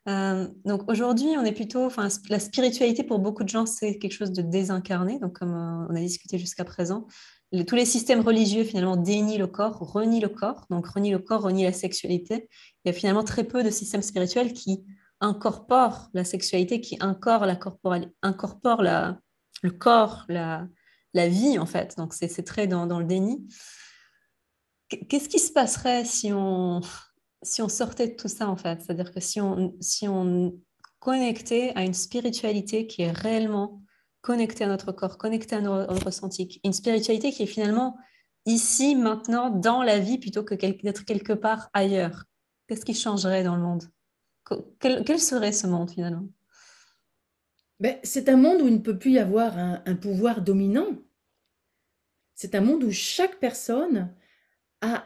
Donc aujourd'hui, on est plutôt, enfin, la spiritualité pour beaucoup de gens, c'est quelque chose de désincarné. Donc, comme on a discuté jusqu'à présent, tous les systèmes religieux finalement dénient le corps, renient le corps. Donc, renie le corps, renie la sexualité. Il y a finalement très peu de systèmes spirituels qui incorporent la sexualité, qui incorporent le corps, la vie, en fait. Donc, c'est très dans le déni. Qu'est-ce qui se passerait si on sortait de tout ça, en fait? C'est-à-dire que si on connectait à une spiritualité qui est réellement connectée à notre corps, connectée à nos ressentis, une spiritualité qui est finalement ici, maintenant, dans la vie, plutôt que d'être quelque part ailleurs. Qu'est-ce qui changerait dans le monde? Quel serait ce monde, finalement? Ben, c'est un monde où il ne peut plus y avoir un pouvoir dominant. C'est un monde où chaque personne a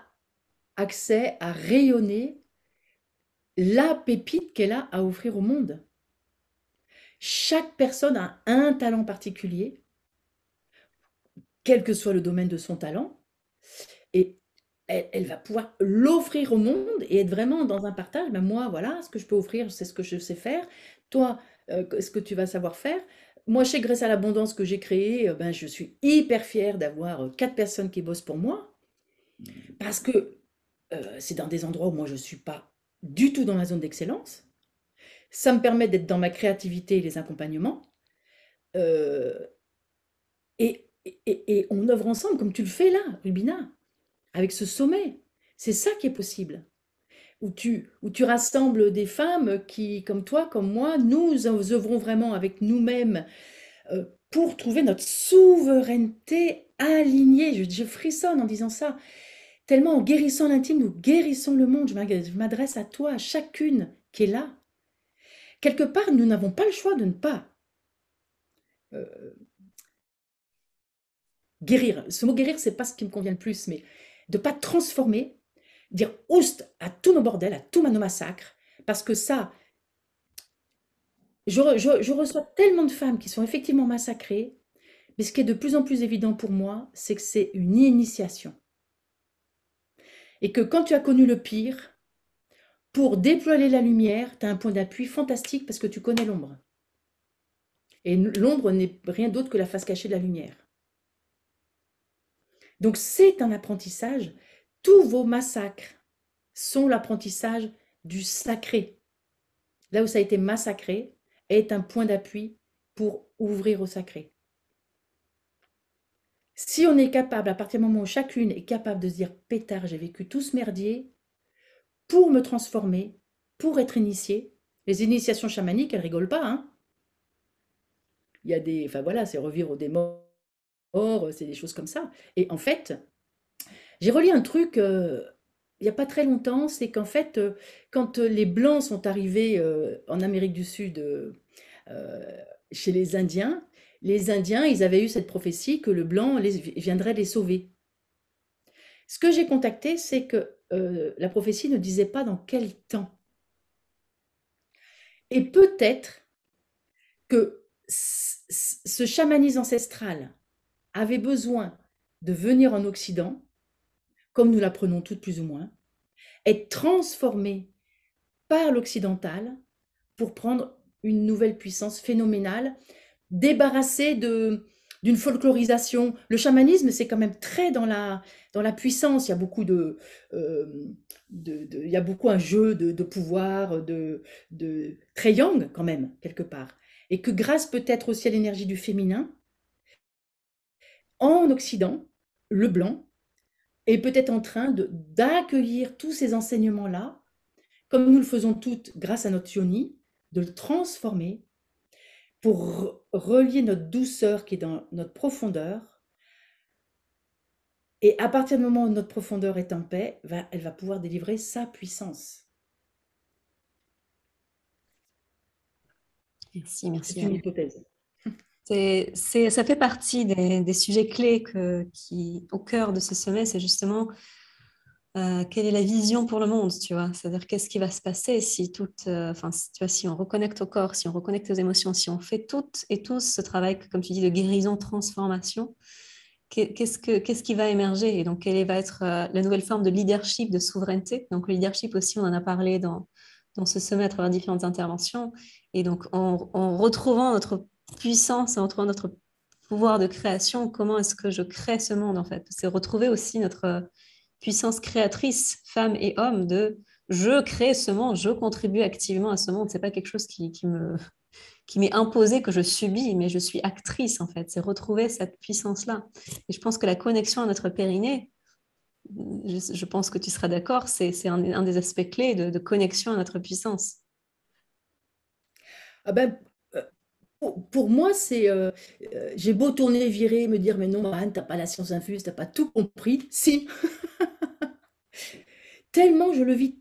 accès à rayonner la pépite qu'elle a à offrir au monde. Chaque personne a un talent particulier, quel que soit le domaine de son talent, et elle va pouvoir l'offrir au monde et être vraiment dans un partage. Ben moi, voilà, ce que je peux offrir, c'est ce que je sais faire. Toi, ce que tu vas savoir faire. Moi, chez Grâce à l'Abondance que j'ai créé, ben, je suis hyper fière d'avoir 4 personnes qui bossent pour moi parce que c'est dans des endroits où moi, je ne suis pas du tout dans ma zone d'excellence. Ça me permet d'être dans ma créativité et les accompagnements. Euh, et on œuvre ensemble, comme tu le fais là, Rubina, avec ce sommet. C'est ça qui est possible. Où tu rassembles des femmes qui, comme toi, comme moi, nous œuvrons vraiment avec nous-mêmes pour trouver notre souveraineté alignée. Je frissonne en disant ça. Tellement en guérissant l'intime, nous guérissons le monde. Je m'adresse à toi, à chacune qui est là. Quelque part, nous n'avons pas le choix de ne pas euh, guérir. Ce mot guérir, c'est pas ce qui me convient le plus, mais de ne pas transformer, dire oust à tous nos bordels, à tous nos massacres, parce que ça, je reçois tellement de femmes qui sont effectivement massacrées, mais ce qui est de plus en plus évident pour moi, c'est que c'est une initiation. Et que quand tu as connu le pire, pour déployer la lumière, tu as un point d'appui fantastique parce que tu connais l'ombre. Et l'ombre n'est rien d'autre que la face cachée de la lumière. Donc c'est un apprentissage. Tous vos massacres sont l'apprentissage du sacré. Là où ça a été massacré est un point d'appui pour ouvrir au sacré. Si on est capable, à partir du moment où chacune est capable de se dire « pétard, j'ai vécu tout ce merdier pour me transformer, pour être initiée », les initiations chamaniques, elles rigolent pas, hein. Il y a des... Enfin voilà, c'est revivre des morts, c'est des choses comme ça. Et en fait, j'ai relié un truc il n'y a pas très longtemps, c'est qu'en fait, quand les Blancs sont arrivés en Amérique du Sud, chez les Indiens, ils avaient eu cette prophétie que le Blanc viendrait les sauver. Ce que j'ai contacté, c'est que la prophétie ne disait pas dans quel temps. Et peut-être que ce chamanisme ancestral avait besoin de venir en Occident, comme nous l'apprenons toutes plus ou moins, être transformé par l'occidental pour prendre une nouvelle puissance phénoménale, débarrassé d'une folklorisation. Le chamanisme, c'est quand même très dans la puissance. Il y a beaucoup il y a beaucoup un jeu de pouvoir, de très yang quand même, quelque part. Et que grâce peut-être aussi à l'énergie du féminin, en Occident, le blanc est peut-être en train d'accueillir tous ces enseignements-là, comme nous le faisons toutes grâce à notre yoni, de le transformer pour relier notre douceur qui est dans notre profondeur. Et à partir du moment où notre profondeur est en paix, elle va pouvoir délivrer sa puissance. Merci, merci. C'est une hypothèse. Ça fait partie des sujets clés au cœur de ce sommet, c'est justement quelle est la vision pour le monde, tu vois? C'est-à-dire qu'est-ce qui va se passer si tu vois, si on reconnecte au corps, si on reconnecte aux émotions, si on fait toutes et tous ce travail, comme tu dis, de guérison, transformation, qu'est-ce qui va émerger? Et donc, quelle va être la nouvelle forme de leadership, de souveraineté? Donc, le leadership aussi, on en a parlé dans ce sommet à travers différentes interventions. Et donc, en retrouvant notre puissance, en retrouvant notre pouvoir de création, comment est-ce que je crée ce monde, en fait? C'est retrouver aussi notre puissance créatrice, femme et homme, de je crée ce monde, je contribue activement à ce monde. C'est pas quelque chose qui m'est imposé, que je subis, mais je suis actrice en fait. C'est retrouver cette puissance-là. Et je pense que la connexion à notre périnée, je pense que tu seras d'accord, c'est un des aspects clés de connexion à notre puissance. Ah ben, pour moi, c'est, j'ai beau tourner, virer, me dire: «Mais non, Anne, tu pas la science infuse, t'as pas tout compris». Si, tellement je le vis.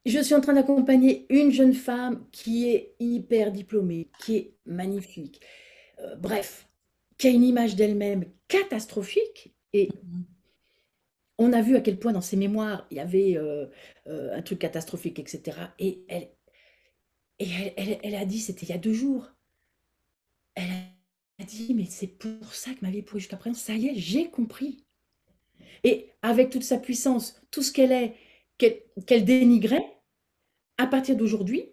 Je suis en train d'accompagner une jeune femme qui est hyper diplômée, qui est magnifique, bref, qui a une image d'elle-même catastrophique et on a vu à quel point dans ses mémoires, il y avait, un truc catastrophique et cetera et elle a dit, c'était il y a 2 jours, elle a dit: «Mais c'est pour ça que ma vie est pourrie jusqu'à présent, ça y est, j'ai compris». Et avec toute sa puissance, tout ce qu'elle est, qu'elle dénigrait, à partir d'aujourd'hui,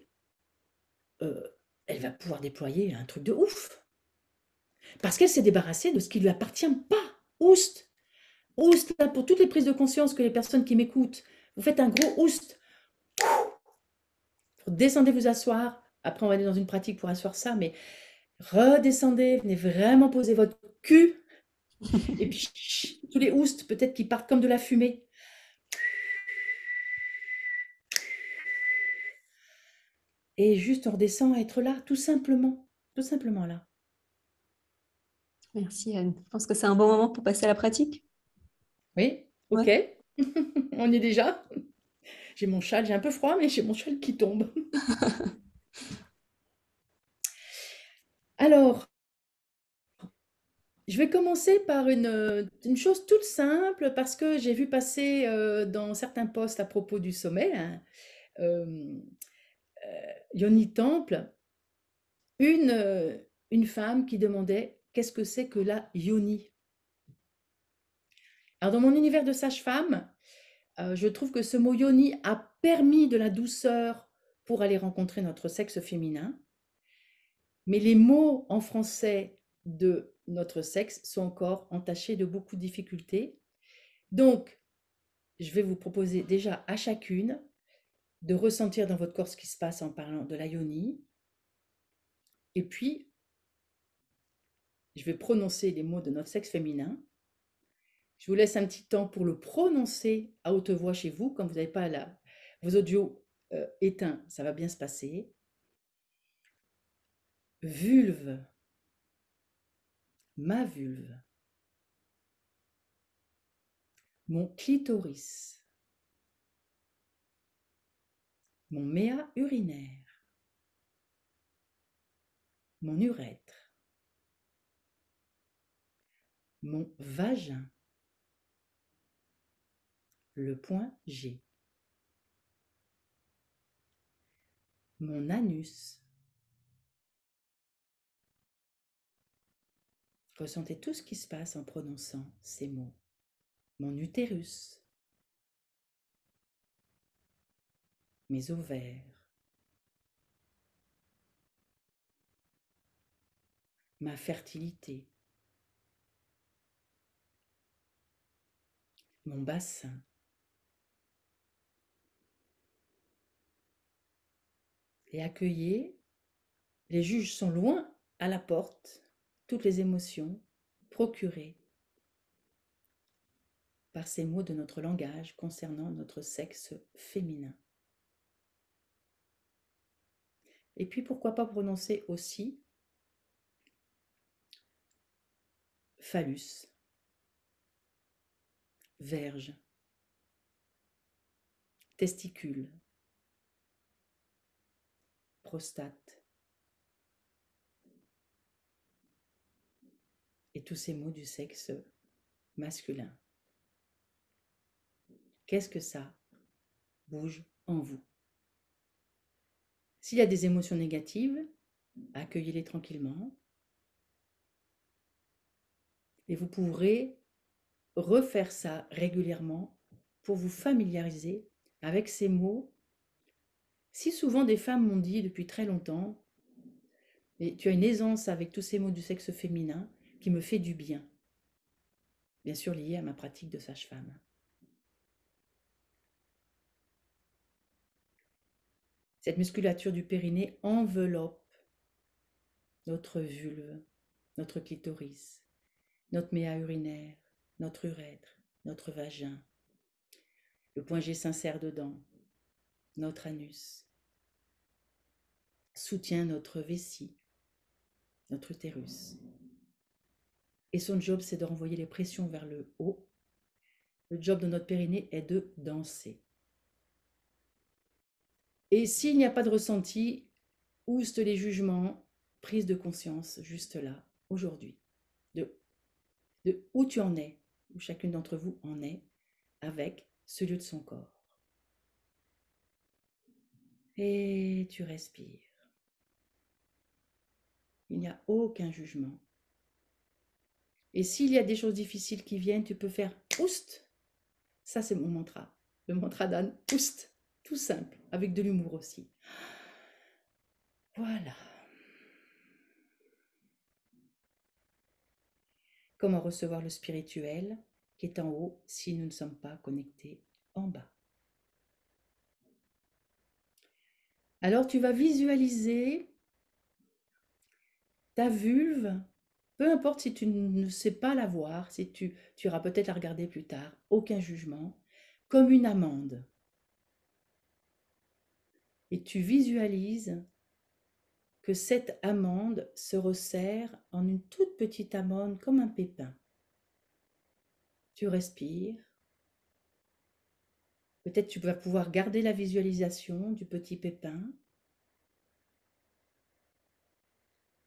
heu, elle va pouvoir déployer un truc de ouf. Parce qu'elle s'est débarrassée de ce qui lui appartient pas. Oust! Oust, là, pour toutes les prises de conscience que les personnes qui m'écoutent, vous faites un gros oust. Descendez vous asseoir. Après, on va aller dans une pratique pour asseoir ça, mais redescendez, venez vraiment poser votre cul. Et puis, tous les oust, peut-être qui partent comme de la fumée. Et juste on redescend à être là, tout simplement là. Merci Anne. Je pense que c'est un bon moment pour passer à la pratique. Oui, Ouais. ok, on y est déjà. J'ai mon châle, j'ai un peu froid, mais j'ai mon châle qui tombe. Alors, je vais commencer par une chose toute simple parce que j'ai vu passer dans certains posts à propos du sommet, hein, euh, Yoni Temple, une, euh, une femme qui demandait qu'est-ce que c'est que la yoni. Alors, dans mon univers de sage-femme, je trouve que ce mot yoni a permis de la douceur pour aller rencontrer notre sexe féminin, mais les mots en français de notre sexe sont encore entachés de beaucoup de difficultés. Donc, je vais vous proposer déjà à chacune de ressentir dans votre corps ce qui se passe en parlant de la yoni. Et puis, je vais prononcer les mots de notre sexe féminin. Je vous laisse un petit temps pour le prononcer à haute voix chez vous. Quand vous n'avez pas vos audios éteints, ça va bien se passer. Vulve, ma vulve, mon clitoris, mon méa urinaire, mon urètre, mon vagin, le point G, mon anus. Ressentez tout ce qui se passe en prononçant ces mots. Mon utérus, mes ovaires, ma fertilité, mon bassin, et accueillez, les juges sont loin à la porte, toutes les émotions procurées par ces mots de notre langage concernant notre sexe féminin. Et puis pourquoi pas prononcer aussi phallus, verge, testicule, prostate, et tous ces mots du sexe masculin. Qu'est-ce que ça bouge en vous? S'il y a des émotions négatives, accueillez-les tranquillement. Et vous pourrez refaire ça régulièrement pour vous familiariser avec ces mots. Si souvent des femmes m'ont dit depuis très longtemps, et tu as une aisance avec tous ces mots du sexe féminin qui me fait du bien, bien sûr lié à ma pratique de sage-femme. Cette musculature du périnée enveloppe notre vulve, notre clitoris, notre méa urinaire, notre urètre, notre vagin. Le point G s'insère dedans, notre anus. Soutient notre vessie, notre utérus. Et son job, c'est de renvoyer les pressions vers le haut. Le job de notre périnée est de danser. Et s'il n'y a pas de ressenti, ouste les jugements, prise de conscience, juste là, aujourd'hui, de où tu en es, où chacune d'entre vous en est, avec ce lieu de son corps. Et tu respires. Il n'y a aucun jugement. Et s'il y a des choses difficiles qui viennent, tu peux faire « oust ». Ça, c'est mon mantra. Le mantra d'Anne, « oust ». Tout simple, avec de l'humour aussi. Voilà. Comment recevoir le spirituel qui est en haut si nous ne sommes pas connectés en bas. Alors tu vas visualiser ta vulve, peu importe si tu ne sais pas la voir, si tu iras peut-être la regarder plus tard, aucun jugement, comme une amande. Et tu visualises que cette amande se resserre en une toute petite amande comme un pépin. Tu respires. Peut-être tu vas pouvoir garder la visualisation du petit pépin.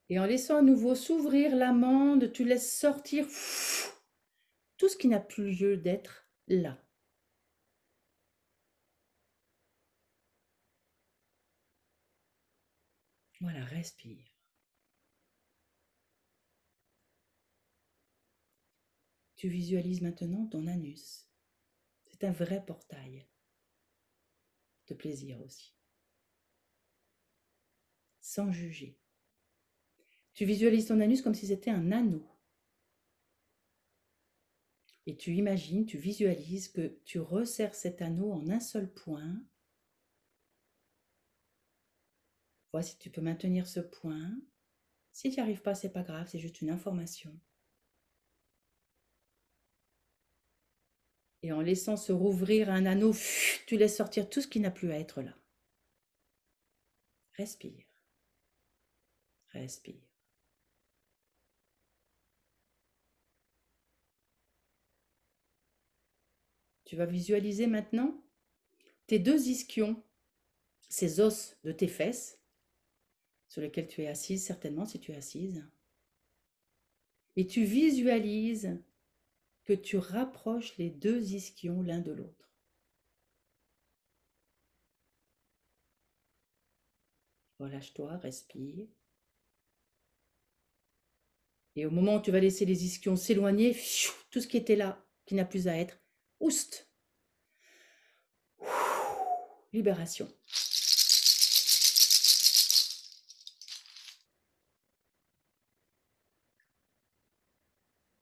Et en laissant à nouveau s'ouvrir l'amande, tu laisses sortir tout ce qui n'a plus lieu d'être là. Voilà, respire. Tu visualises maintenant ton anus. C'est un vrai portail de plaisir aussi. Sans juger. Tu visualises ton anus comme si c'était un anneau. Et tu imagines, tu visualises que tu resserres cet anneau en un seul point. Vois si tu peux maintenir ce point. Si tu n'y arrives pas, c'est pas grave, c'est juste une information. Et en laissant se rouvrir un anneau, tu laisses sortir tout ce qui n'a plus à être là. Respire. Respire. Tu vas visualiser maintenant tes deux ischions, ces os de tes fesses, sur lesquels tu es assise certainement si tu es assise. Et tu visualises que tu rapproches les deux ischions l'un de l'autre. Relâche-toi, respire. Et au moment où tu vas laisser les ischions s'éloigner, tout ce qui était là, qui n'a plus à être, oust. Libération.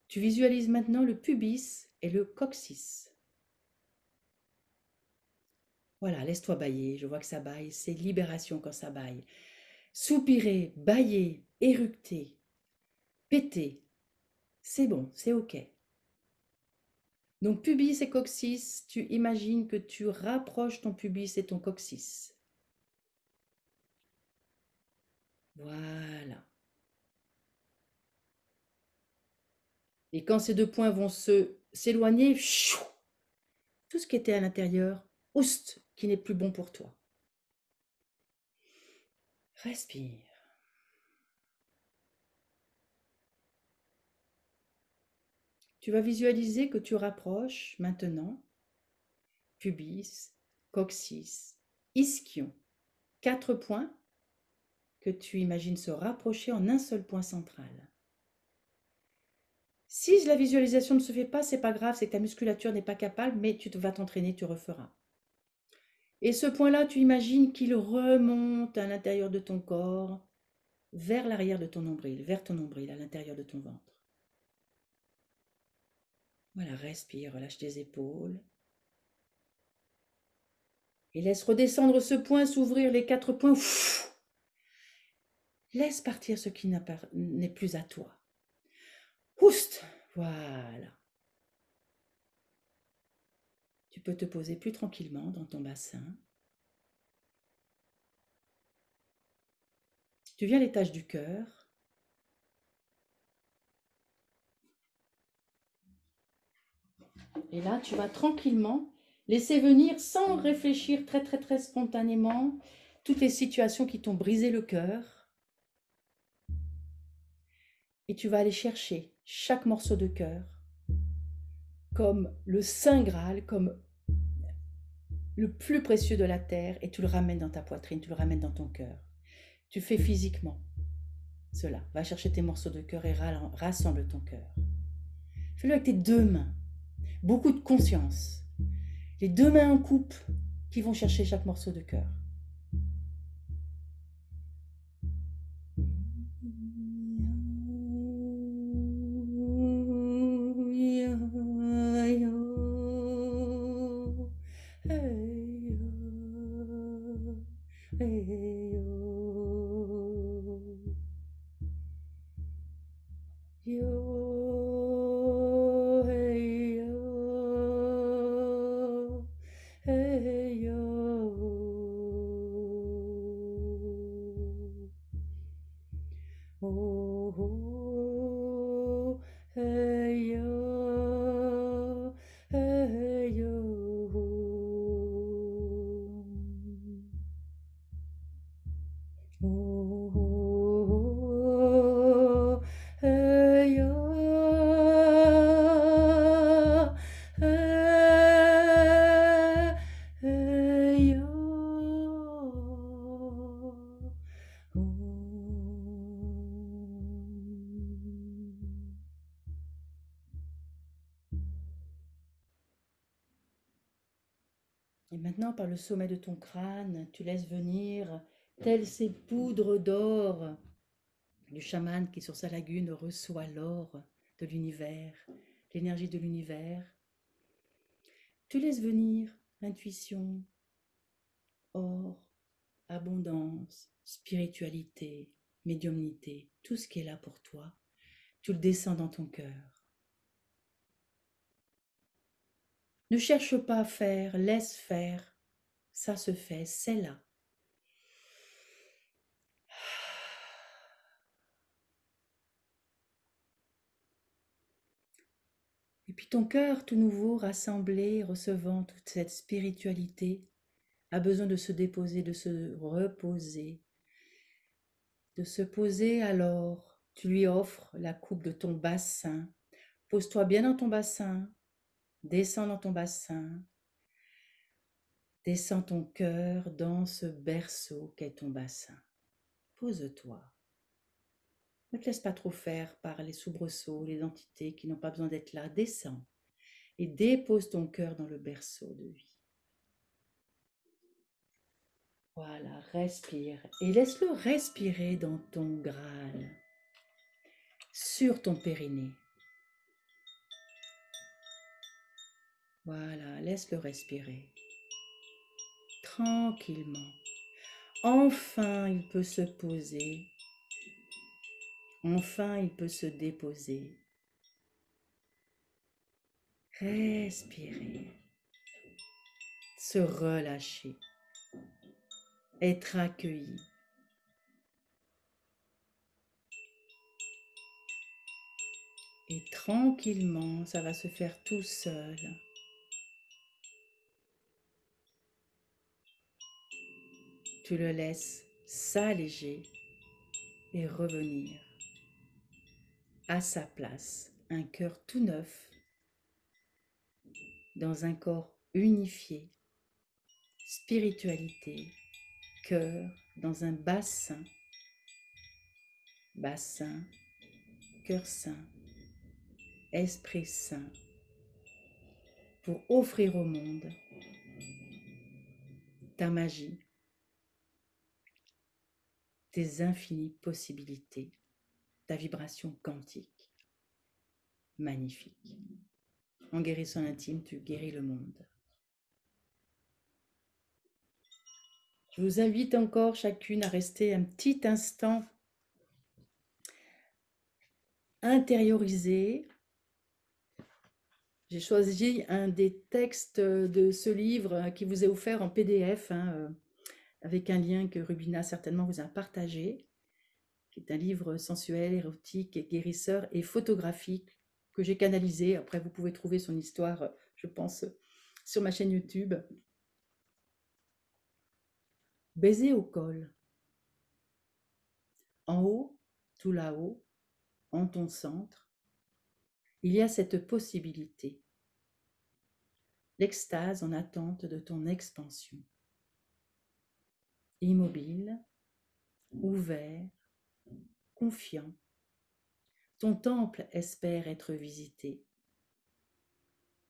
Tu visualises maintenant le pubis et le coccyx. Voilà, laisse-toi bâiller, je vois que ça bâille, c'est libération quand ça bâille. Soupirer, bâiller, éructer, péter, c'est bon, c'est ok. Donc pubis et coccyx, tu imagines que tu rapproches ton pubis et ton coccyx. Voilà. Et quand ces deux points vont s'éloigner, tout ce qui était à l'intérieur, oust, qui n'est plus bon pour toi. Respire. Tu vas visualiser que tu rapproches maintenant pubis, coccyx, ischion. 4 points que tu imagines se rapprocher en un seul point central. Si la visualisation ne se fait pas, c'est pas grave, c'est que ta musculature n'est pas capable, mais tu vas t'entraîner, tu referas. Et ce point-là, tu imagines qu'il remonte à l'intérieur de ton corps, vers l'arrière de ton nombril, vers ton nombril, à l'intérieur de ton ventre. Voilà, respire, relâche tes épaules. Et laisse redescendre ce point, s'ouvrir les 4 points. Ouf. Laisse partir ce qui n'est plus à toi. Oust. Voilà. Tu peux te poser plus tranquillement dans ton bassin. Tu viens à l'étage du cœur. Et là, tu vas tranquillement laisser venir, sans réfléchir très spontanément, toutes les situations qui t'ont brisé le cœur. Et tu vas aller chercher chaque morceau de cœur comme le Saint Graal, comme le plus précieux de la terre, et tu le ramènes dans ta poitrine, tu le ramènes dans ton cœur. Tu fais physiquement cela. Va chercher tes morceaux de cœur et rassemble ton cœur. Fais-le avec tes 2 mains. Beaucoup de conscience. Les 2 mains en coupe qui vont chercher chaque morceau de cœur. Et maintenant, par le sommet de ton crâne, tu laisses venir, telles ces poudres d'or du chaman qui, sur sa lagune, reçoit l'or de l'univers, l'énergie de l'univers. Tu laisses venir intuition, or, abondance, spiritualité, médiumnité, tout ce qui est là pour toi. Tu le descends dans ton cœur. Ne cherche pas à faire, laisse faire. Ça se fait, c'est là. Et puis ton cœur tout nouveau, rassemblé, recevant toute cette spiritualité, a besoin de se déposer, de se reposer, de se poser. Alors tu lui offres la coupe de ton bassin. Pose-toi bien dans ton bassin, descends dans ton bassin, descends ton cœur dans ce berceau qu'est ton bassin. Pose-toi. Ne te laisse pas trop faire par les soubresauts, les entités qui n'ont pas besoin d'être là. Descends et dépose ton cœur dans le berceau de vie. Voilà, respire et laisse-le respirer dans ton Graal, sur ton périnée. Voilà, laisse-le respirer tranquillement. Enfin, il peut se poser. Enfin, il peut se déposer. Respirer, se relâcher, être accueilli. Et tranquillement, ça va se faire tout seul. Tu le laisses s'alléger et revenir à sa place, un cœur tout neuf, dans un corps unifié, spiritualité, cœur, dans un bassin, cœur saint, esprit saint, pour offrir au monde ta magie, tes infinies possibilités, ta vibration quantique, magnifique. En guérissant l'intime, tu guéris le monde. Je vous invite encore chacune à rester un petit instant intériorisée. J'ai choisi un des textes de ce livre qui vous est offert en PDF, hein, avec un lien que Rubina certainement vous a partagé, qui est un livre sensuel, érotique, guérisseur et photographique que j'ai canalisé. Après, vous pouvez trouver son histoire, je pense, sur ma chaîne YouTube. Baiser au col. En haut, tout là-haut, en ton centre, il y a cette possibilité. L'extase en attente de ton expansion. Immobile, ouvert, confiant, ton temple espère être visité.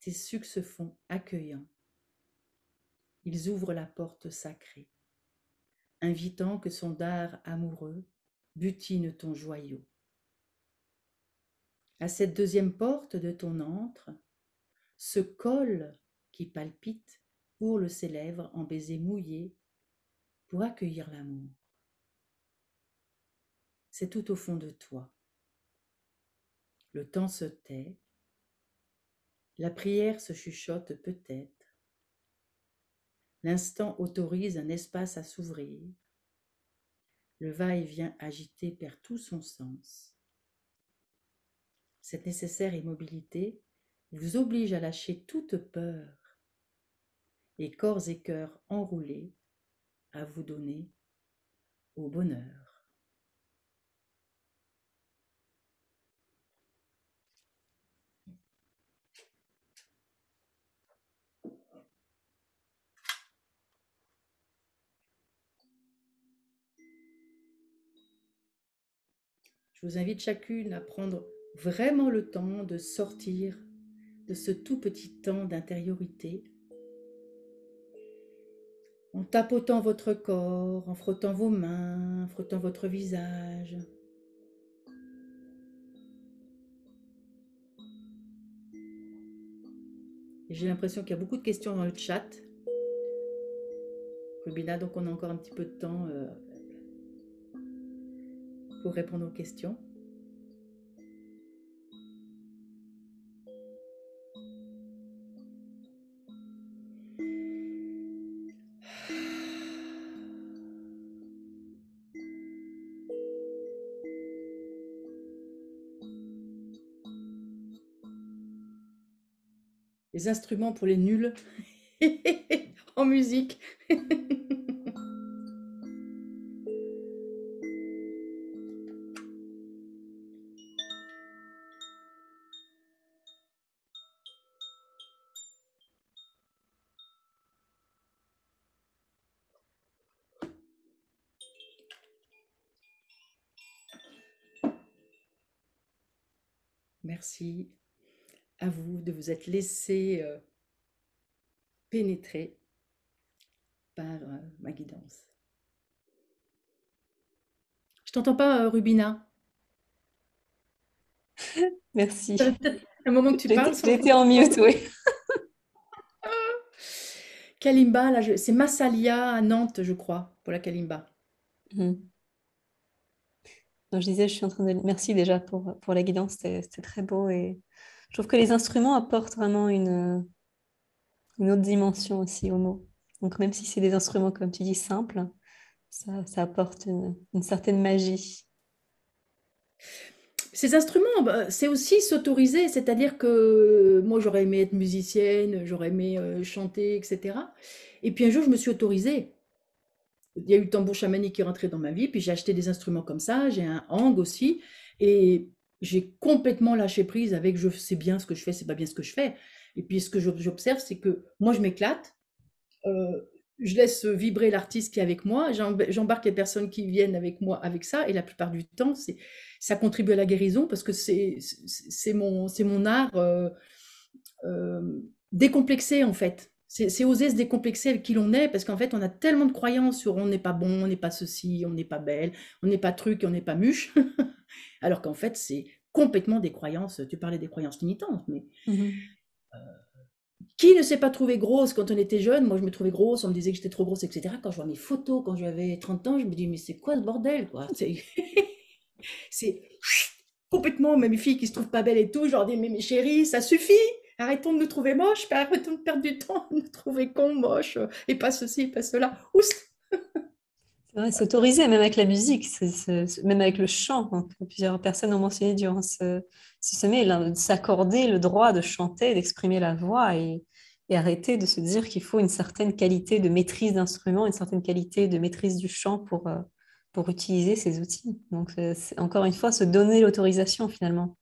Tes sucs se font accueillants. Ils ouvrent la porte sacrée, invitant que son dard amoureux butine ton joyau. À cette deuxième porte de ton antre, ce col qui palpite ourle ses lèvres en baisers mouillés pour accueillir l'amour. C'est tout au fond de toi. Le temps se tait, la prière se chuchote peut-être, l'instant autorise un espace à s'ouvrir, le va-et-vient agité perd tout son sens. Cette nécessaire immobilité vous oblige à lâcher toute peur et corps et cœurs enroulés à vous donner au bonheur. Je vous invite chacune à prendre vraiment le temps de sortir de ce tout petit temps d'intériorité, en tapotant votre corps, en frottant vos mains, en frottant votre visage. J'ai l'impression qu'il y a beaucoup de questions dans le chat. Rubina, donc on a encore un petit peu de temps pour répondre aux questions. Les instruments pour les nuls en musique. Merci à vous de vous être laissé pénétrer par ma guidance. Je t'entends pas, Rubina. Merci. Ça fait peut-être un moment que tu parles sans J'étais en mute, oui. Kalimba, là, c'est Massalia à Nantes, je crois, pour la Kalimba. Mhm. Donc, je disais, je suis en train de... Merci déjà pour la guidance, c'était très beau et je trouve que les instruments apportent vraiment une autre dimension aussi aux mots. Donc même si c'est des instruments, comme tu dis, simples, ça apporte une certaine magie. Ces instruments, bah, c'est aussi s'autoriser, c'est-à-dire que moi j'aurais aimé être musicienne, j'aurais aimé chanter, etc. Et puis un jour je me suis autorisée. Il y a eu le tambour chamanique qui est rentré dans ma vie, puis j'ai acheté des instruments comme ça, j'ai un hang aussi, et j'ai complètement lâché prise avec je sais bien ce que je fais, c'est pas bien ce que je fais. Et puis ce que j'observe, c'est que moi je m'éclate, je laisse vibrer l'artiste qui est avec moi, j'embarque les personnes qui viennent avec moi avec ça, et la plupart du temps, ça contribue à la guérison parce que c'est mon art décomplexé en fait. C'est oser se décomplexer avec qui l'on est, parce qu'en fait, on a tellement de croyances sur on n'est pas bon, on n'est pas ceci, on n'est pas belle, on n'est pas truc, on n'est pas muche, alors qu'en fait, c'est complètement des croyances. Tu parlais des croyances limitantes, mais Mhm. Qui ne s'est pas trouvée grosse quand on était jeune? Moi, je me trouvais grosse, on me disait que j'étais trop grosse, etc. Quand je vois mes photos, quand j'avais 30 ans, je me dis, mais c'est quoi ce bordel, quoi? C'est complètement, même les filles qui se trouvent pas belles et tout, je leur dis, mais mes chéris, ça suffit! Arrêtons de nous trouver moches, arrêtons de perdre du temps, de nous trouver cons, moches, et pas ceci, pas cela. Oust! C'est vrai, s'autoriser, même avec la musique, même avec le chant. Donc, plusieurs personnes ont mentionné durant ce sommet, de s'accorder le droit de chanter, d'exprimer la voix et arrêter de se dire qu'il faut une certaine qualité de maîtrise d'instrument, une certaine qualité de maîtrise du chant pour utiliser ces outils. Donc, c'est encore une fois, se donner l'autorisation finalement.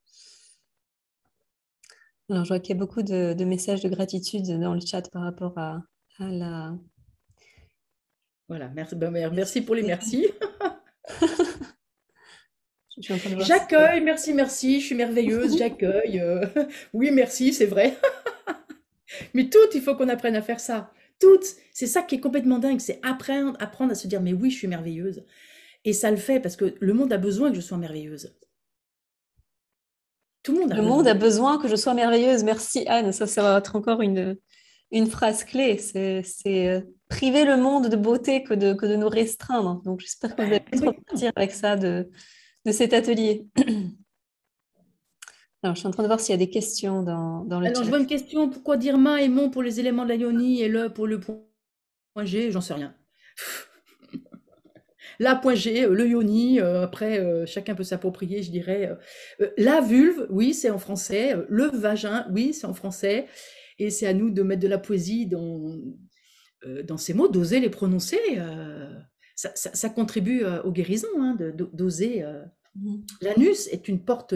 Alors, je vois qu'il y a beaucoup de messages de gratitude dans le chat par rapport à la... Voilà, merci, merci pour les merci. Je suis en train de voir si... J'accueille, merci, merci, je suis merveilleuse, j'accueille. Oui, merci, c'est vrai. Mais toutes, il faut qu'on apprenne à faire ça. Toutes. C'est ça qui est complètement dingue, c'est apprendre à se dire, mais oui, je suis merveilleuse. Et ça le fait parce que le monde a besoin que je sois merveilleuse. Tout le monde a Le monde besoin. a besoin que je sois merveilleuse. Merci Anne. Ça va être encore une phrase clé. C'est priver le monde de beauté que de nous restreindre. Donc j'espère que vous allez Oui. repartir avec ça de cet atelier. Alors je suis en train de voir s'il y a des questions dans le Alors, je chat. vois une question, pourquoi dire ma et mon pour les éléments de la yoni et le pour le point G? J'en sais rien. La point G, le yoni, après, chacun peut s'approprier, je dirais. La vulve, oui, c'est en français. Le vagin, oui, c'est en français. Et c'est à nous de mettre de la poésie dans ces mots, d'oser les prononcer. Ça contribue aux guérisons, hein, d'oser. L'anus est une porte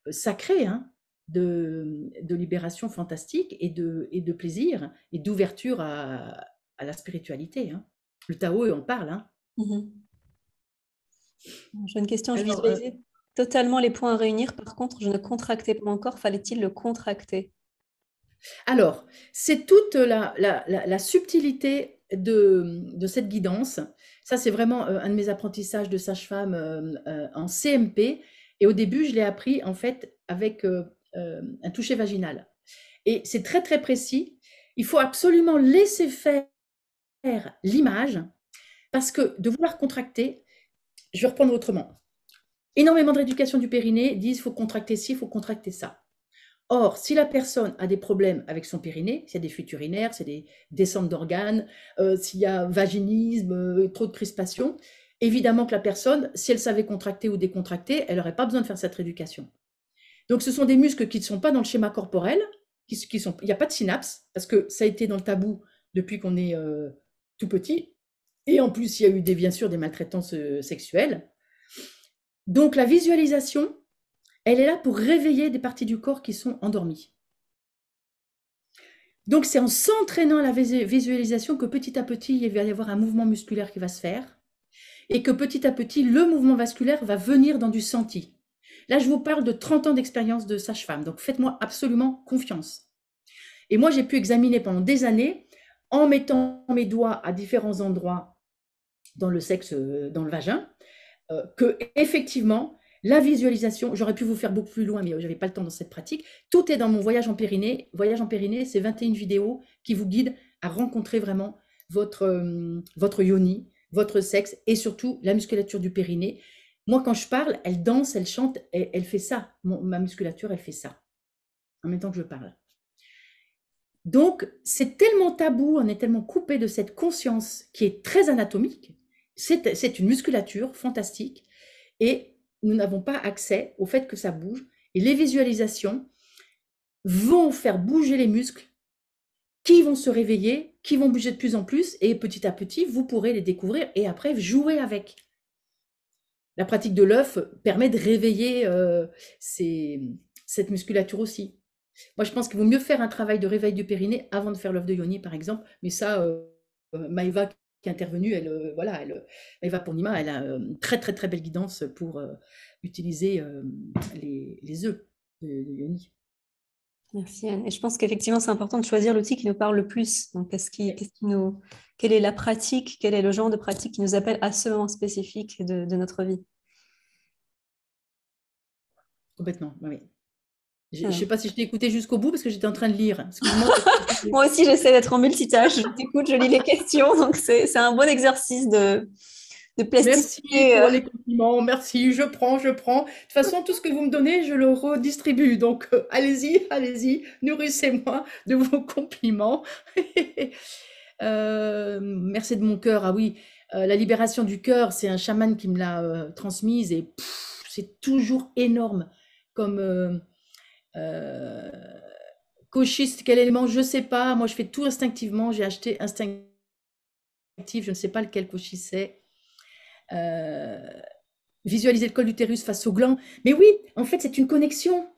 sacrée, hein, de libération fantastique et de plaisir et d'ouverture à la spiritualité, hein. Le Tao en parle, hein. J'ai une question. Je Alors, visualisais totalement les points à réunir. Par contre, je ne contractais pas encore. Fallait-il le contracter? Alors, c'est toute la subtilité de cette guidance. Ça, c'est vraiment un de mes apprentissages de sage-femme en CMP. Et au début, je l'ai appris en fait avec un toucher vaginal. Et c'est très, très précis. Il faut absolument laisser faire l'image parce que de vouloir contracter, je vais reprendre autrement. Énormément de rééducation du périnée disent il faut contracter ci, il faut contracter ça. Or, si la personne a des problèmes avec son périnée, s'il y a des fuites urinaires, s'il y a des descentes d'organes, s'il y a vaginisme, trop de crispation, évidemment que la personne, si elle savait contracter ou décontracter, elle n'aurait pas besoin de faire cette rééducation. Donc, ce sont des muscles qui ne sont pas dans le schéma corporel, il n'y a pas de synapse, parce que ça a été dans le tabou depuis qu'on est tout petit. Et en plus, il y a eu bien sûr des maltraitances sexuelles. Donc, la visualisation, elle est là pour réveiller des parties du corps qui sont endormies. Donc, c'est en s'entraînant à la visualisation que petit à petit, il va y avoir un mouvement musculaire qui va se faire et que petit à petit, le mouvement vasculaire va venir dans du senti. Là, je vous parle de 30 ans d'expérience de sage-femme, donc faites-moi absolument confiance. Et moi, j'ai pu examiner pendant des années, en mettant mes doigts à différents endroits dans le sexe, dans le vagin, que effectivement, la visualisation, j'aurais pu vous faire beaucoup plus loin, mais je n'avais pas le temps dans cette pratique. Tout est dans mon voyage en périnée. Voyage en périnée, c'est 21 vidéos qui vous guident à rencontrer vraiment votre yoni, votre sexe et surtout la musculature du périnée. Moi, quand je parle, elle danse, elle chante, elle fait ça. Ma musculature, elle fait ça en même temps que je parle. Donc, c'est tellement tabou, on est tellement coupé de cette conscience qui est très anatomique. C'est une musculature fantastique et nous n'avons pas accès au fait que ça bouge. Et les visualisations vont faire bouger les muscles qui vont se réveiller, qui vont bouger de plus en plus et petit à petit, vous pourrez les découvrir et après jouer avec. La pratique de l'œuf permet de réveiller cette musculature aussi. Moi, je pense qu'il vaut mieux faire un travail de réveil du périnée avant de faire l'œuf de yoni, par exemple. Mais ça, Maëva qui est intervenue, Maëva Purnima, elle a une très, très, très belle guidance pour utiliser les œufs de yoni. Merci Anne. Et je pense qu'effectivement, c'est important de choisir l'outil qui nous parle le plus. Donc, quelle est la pratique, quel est le genre de pratique qui nous appelle à ce moment spécifique de notre vie? Complètement, oui. Je ne Ah. sais pas si je t'ai écouté jusqu'au bout parce que j'étais en train de lire. Excuse-moi. Moi aussi, j'essaie d'être en multitâche. Je t'écoute, je lis les questions. Donc, c'est un bon exercice de Merci plasticité. pour les compliments. Merci, je prends, je prends. De toute façon, tout ce que vous me donnez, je le redistribue. Donc, allez-y, allez-y, nourrissez-moi de vos compliments. Merci de mon cœur. Ah oui, la libération du cœur, c'est un chaman qui me l'a transmise et c'est toujours énorme comme euh, cochiste, quel élément, je sais pas. Moi, je fais tout instinctivement. J'ai acheté instinctif, je ne sais pas lequel cochis c'est. Euh, Visualiser le col d'utérus face au gland. Mais oui, en fait, c'est une connexion.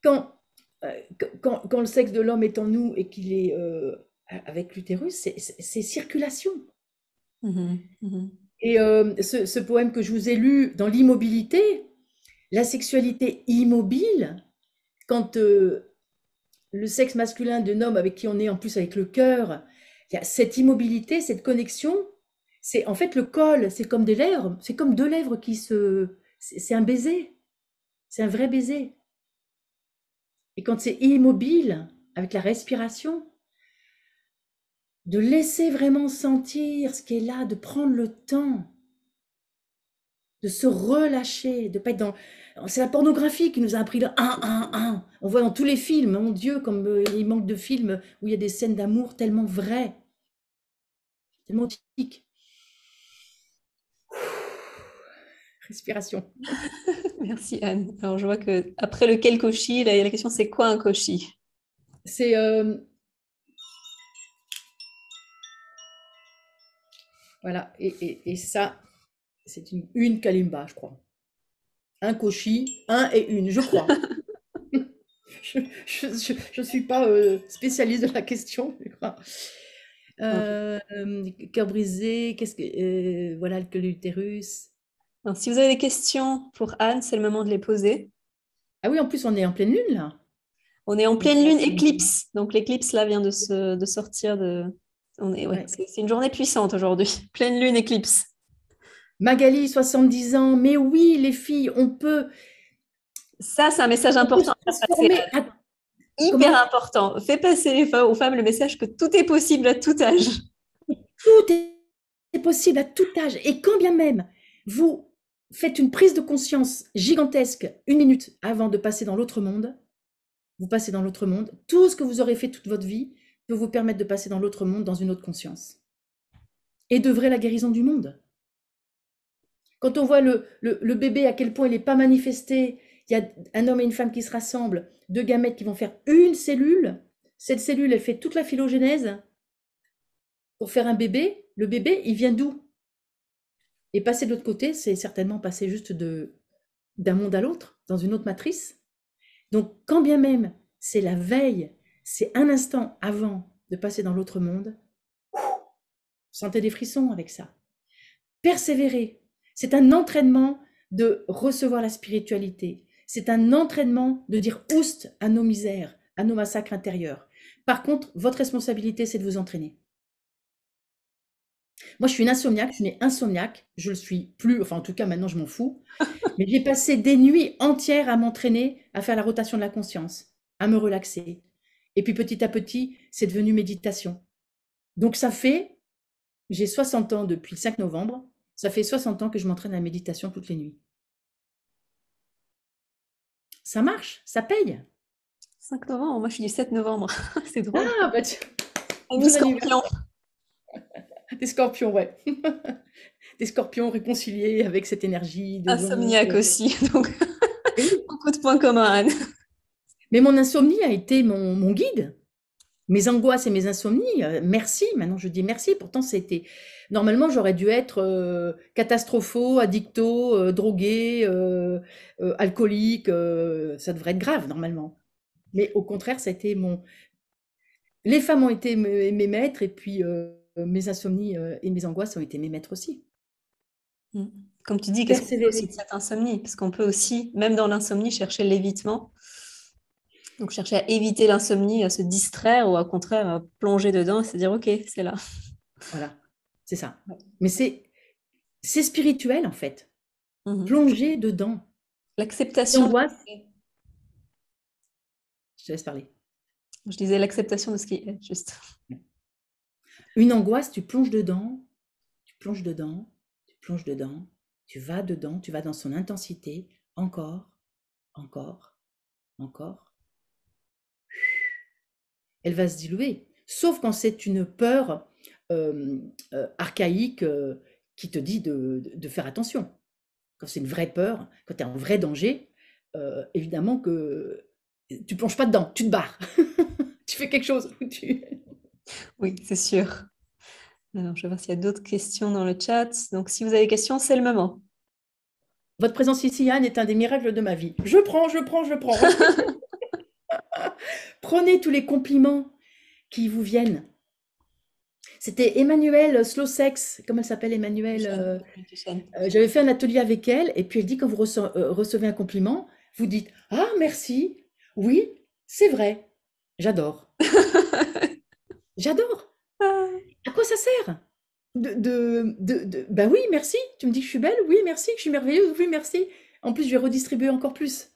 Quand, quand le sexe de l'homme est en nous et qu'il est avec l'utérus, c'est circulation. Mhm, mhm. Et ce poème que je vous ai lu dans l'immobilité, la sexualité immobile, quand le sexe masculin d'un homme avec qui on est en plus avec le cœur, il y a cette immobilité, cette connexion. C'est en fait le col, c'est comme des lèvres, c'est comme deux lèvres qui se. C'est un baiser, c'est un vrai baiser. Et quand c'est immobile, avec la respiration, de laisser vraiment sentir ce qui est là, de prendre le temps, de se relâcher, de pas être dans. C'est la pornographie qui nous a appris le 1. On voit dans tous les films, mon Dieu, comme il manque de films où il y a des scènes d'amour tellement vraies, tellement authentiques. Respiration. Merci, Anne. Alors, je vois que après le quel koshi, là, il y a la question, c'est quoi un koshi? C'est voilà, et ça, c'est une kalimba, je crois. Un koshi, un et une, je crois. Je suis pas spécialiste de la question, je crois. Euh, Cœur brisé, qu'est-ce que voilà que l'utérus. Alors, si vous avez des questions pour Anne, c'est le moment de les poser. Ah oui, en plus on est en pleine lune là. On est en Donc pleine là, lune éclipse. Donc, l'éclipse, là, vient de sortir de... Ouais, ouais. c'est une journée puissante aujourd'hui. Pleine lune éclicse. Magali, 70 ans, mais oui, les filles, Ça, c'est un message on peut important se à faire passer. transformer. Hyper Comment? important. Fais passer aux femmes le message que tout est possible à tout âge. Tout est possible à tout âge. Et quand bien même vous faites une prise de conscience gigantesque 1 minute avant de passer dans l'autre monde, vous passez dans l'autre monde. Tout ce que vous aurez fait toute votre vie peut vous permettre de passer dans l'autre monde, dans une autre conscience. Et d'œuvrer la guérison du monde. Quand on voit le bébé, à quel point il n'est pas manifesté, il y a un homme et une femme qui se rassemblent, deux gamètes qui vont faire une cellule. Cette cellule, elle fait toute la phylogénèse pour faire un bébé. Le bébé, il vient d'où? Et passer de l'autre côté, c'est certainement passer juste d'un monde à l'autre, dans une autre matrice. Donc, quand bien même c'est la veille, c'est un instant avant de passer dans l'autre monde, sentez des frissons avec ça. Persévérer, c'est un entraînement de recevoir la spiritualité. C'est un entraînement de dire oust à nos misères, à nos massacres intérieurs. Par contre, votre responsabilité, c'est de vous entraîner. Moi, je suis une insomniaque, je suis née insomniaque, je le suis plus, enfin en tout cas maintenant je m'en fous, mais j'ai passé des nuits entières à m'entraîner, à faire la rotation de la conscience, à me relaxer. Et puis petit à petit, c'est devenu méditation. Donc j'ai 60 ans depuis le 5 novembre, ça fait 60 ans que je m'entraîne à la méditation toutes les nuits. Ça marche, ça paye. 5 novembre, moi je suis du 7 novembre. C'est drôle. Ah, bah tiens, Ami bon Scorpion. anniversaire. Des scorpions, ouais. Des scorpions réconciliés avec cette énergie de l'ombre. Insomniaque aussi. Donc, Et oui. beaucoup de points communs, Anne. Mais mon insomnie a été mon guide. Mes angoisses et mes insomnies, merci. Maintenant, je dis merci. Pourtant, c'était. Normalement, j'aurais dû être catastropho, addicto, drogué, alcoolique. Ça devrait être grave, normalement. Mais au contraire, ça a été mon. Les femmes ont été mes maîtres, et puis mes insomnies et mes angoisses ont été mes maîtres aussi. Mm. Comme tu dis, qu'est-ce qu'on fait aussi de Persévérer. cette insomnie? Parce qu'on peut aussi, même dans l'insomnie, chercher l'évitement. Donc, chercher à éviter l'insomnie, à se distraire ou au contraire, à plonger dedans et se dire, OK, c'est là. Voilà, c'est ça. Mais c'est spirituel, en fait. Mhm. Plonger dedans. L'acceptation. L'angoisse, te laisse parler. Je disais l'acceptation de ce qui est, juste. Une angoisse, tu plonges dedans, tu plonges dedans, tu plonges dedans, tu vas dans son intensité, encore, encore, encore. Elle va se diluer. Sauf quand c'est une peur archaïque qui te dit de faire attention. Quand c'est une vraie peur, quand tu es en vrai danger, évidemment que tu plonges pas dedans, tu te barres. Tu fais quelque chose. Oui, c'est sûr. Alors, je vais voir s'il y a d'autres questions dans le chat. Donc, si vous avez des questions, c'est le moment. Votre présence ici, Anne, est un des miracles de ma vie. Je prends, je prends, je prends. Prenez tous les compliments qui vous viennent. C'était Emmanuelle Slowsex, comment elle s'appelle, Emmanuelle j'avais fait un atelier avec elle, et puis elle dit quand vous recevez un compliment, vous dites ah merci, oui, c'est vrai, j'adore. J'adore. À quoi ça sert ben oui, merci, tu me dis que je suis belle, oui, merci, que je suis merveilleuse, oui, merci. En plus, je vais redistribuer encore plus.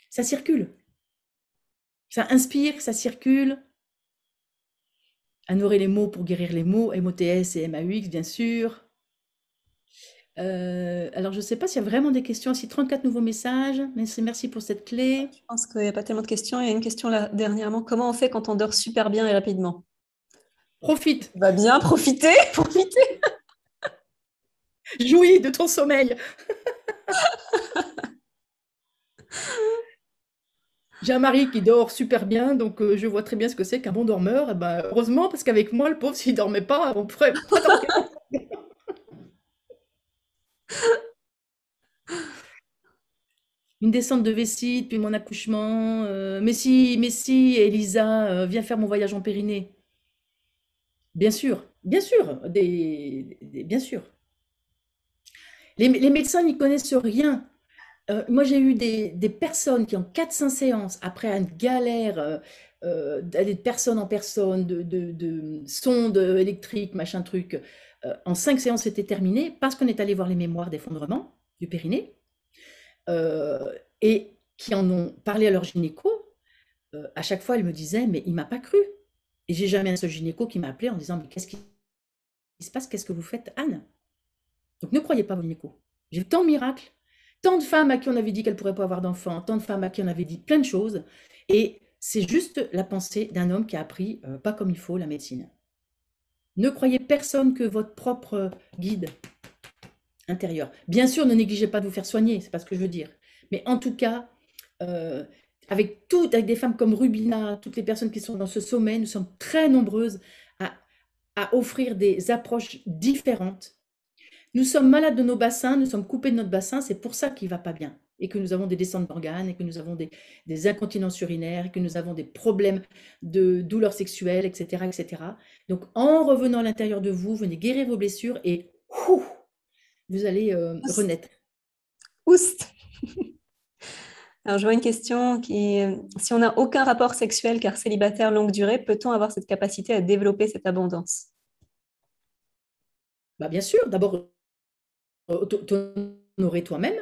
Ça circule. Ça inspire, ça circule. Honorer les mots pour guérir les mots, MOTS et MAUX, bien sûr. Alors, je ne sais pas s'il y a vraiment des questions. Ici, 34 nouveaux messages. Merci pour cette clé. Je pense qu'il n'y a pas tellement de questions. Il y a une question là dernièrement. Comment on fait quand on dort super bien et rapidement? Profite. Va bien, profiter, profiter. Jouis de ton sommeil. J'ai un mari qui dort super bien, donc je vois très bien ce que c'est qu'un bon dormeur. Et ben, heureusement, parce qu'avec moi, le pauvre, s'il dormait pas, on pourrait pas dormir. Une descente de vessie depuis mon accouchement. Mais si, Elisa, viens faire mon voyage en Périnée. Bien sûr, bien sûr, bien sûr. Les médecins n'y connaissent rien. Moi, j'ai eu des personnes qui, en 4-5 séances, après une galère d'aller de personne en personne, de sondes électriques, machin truc, en 5 séances, c'était terminé parce qu'on est allé voir les mémoires d'effondrement du périnée et qui en ont parlé à leur gynéco. À chaque fois, elle me disait, mais il m'a pas cru. Et j'ai jamais un seul gynéco qui m'a appelé en disant, mais qu'est-ce qui se passe? Qu'est-ce que vous faites, Anne? Donc ne croyez pas vos gynécos. J'ai vu tant de miracles, tant de femmes à qui on avait dit qu'elles ne pourraient pas avoir d'enfants, tant de femmes à qui on avait dit plein de choses. Et c'est juste la pensée d'un homme qui a appris pas comme il faut la médecine. Ne croyez personne que votre propre guide intérieur. Bien sûr, ne négligez pas de vous faire soigner, c'est pas ce que je veux dire. Mais en tout cas, avec des femmes comme Rubina, toutes les personnes qui sont dans ce sommet, nous sommes très nombreuses à offrir des approches différentes. Nous sommes malades de nos bassins, nous sommes coupés de notre bassin, c'est pour ça qu'il ne va pas bien. Et que nous avons des descentes d'organes, et que nous avons des incontinences urinaires, et que nous avons des problèmes de douleurs sexuelles, etc., etc. Donc, en revenant à l'intérieur de vous, venez guérir vos blessures et vous allez renaître. Oust. Alors, je vois une question qui est, si on n'a aucun rapport sexuel car célibataire longue durée, peut-on avoir cette capacité à développer cette abondance? Bah, bien sûr, d'abord, t'honorer toi-même,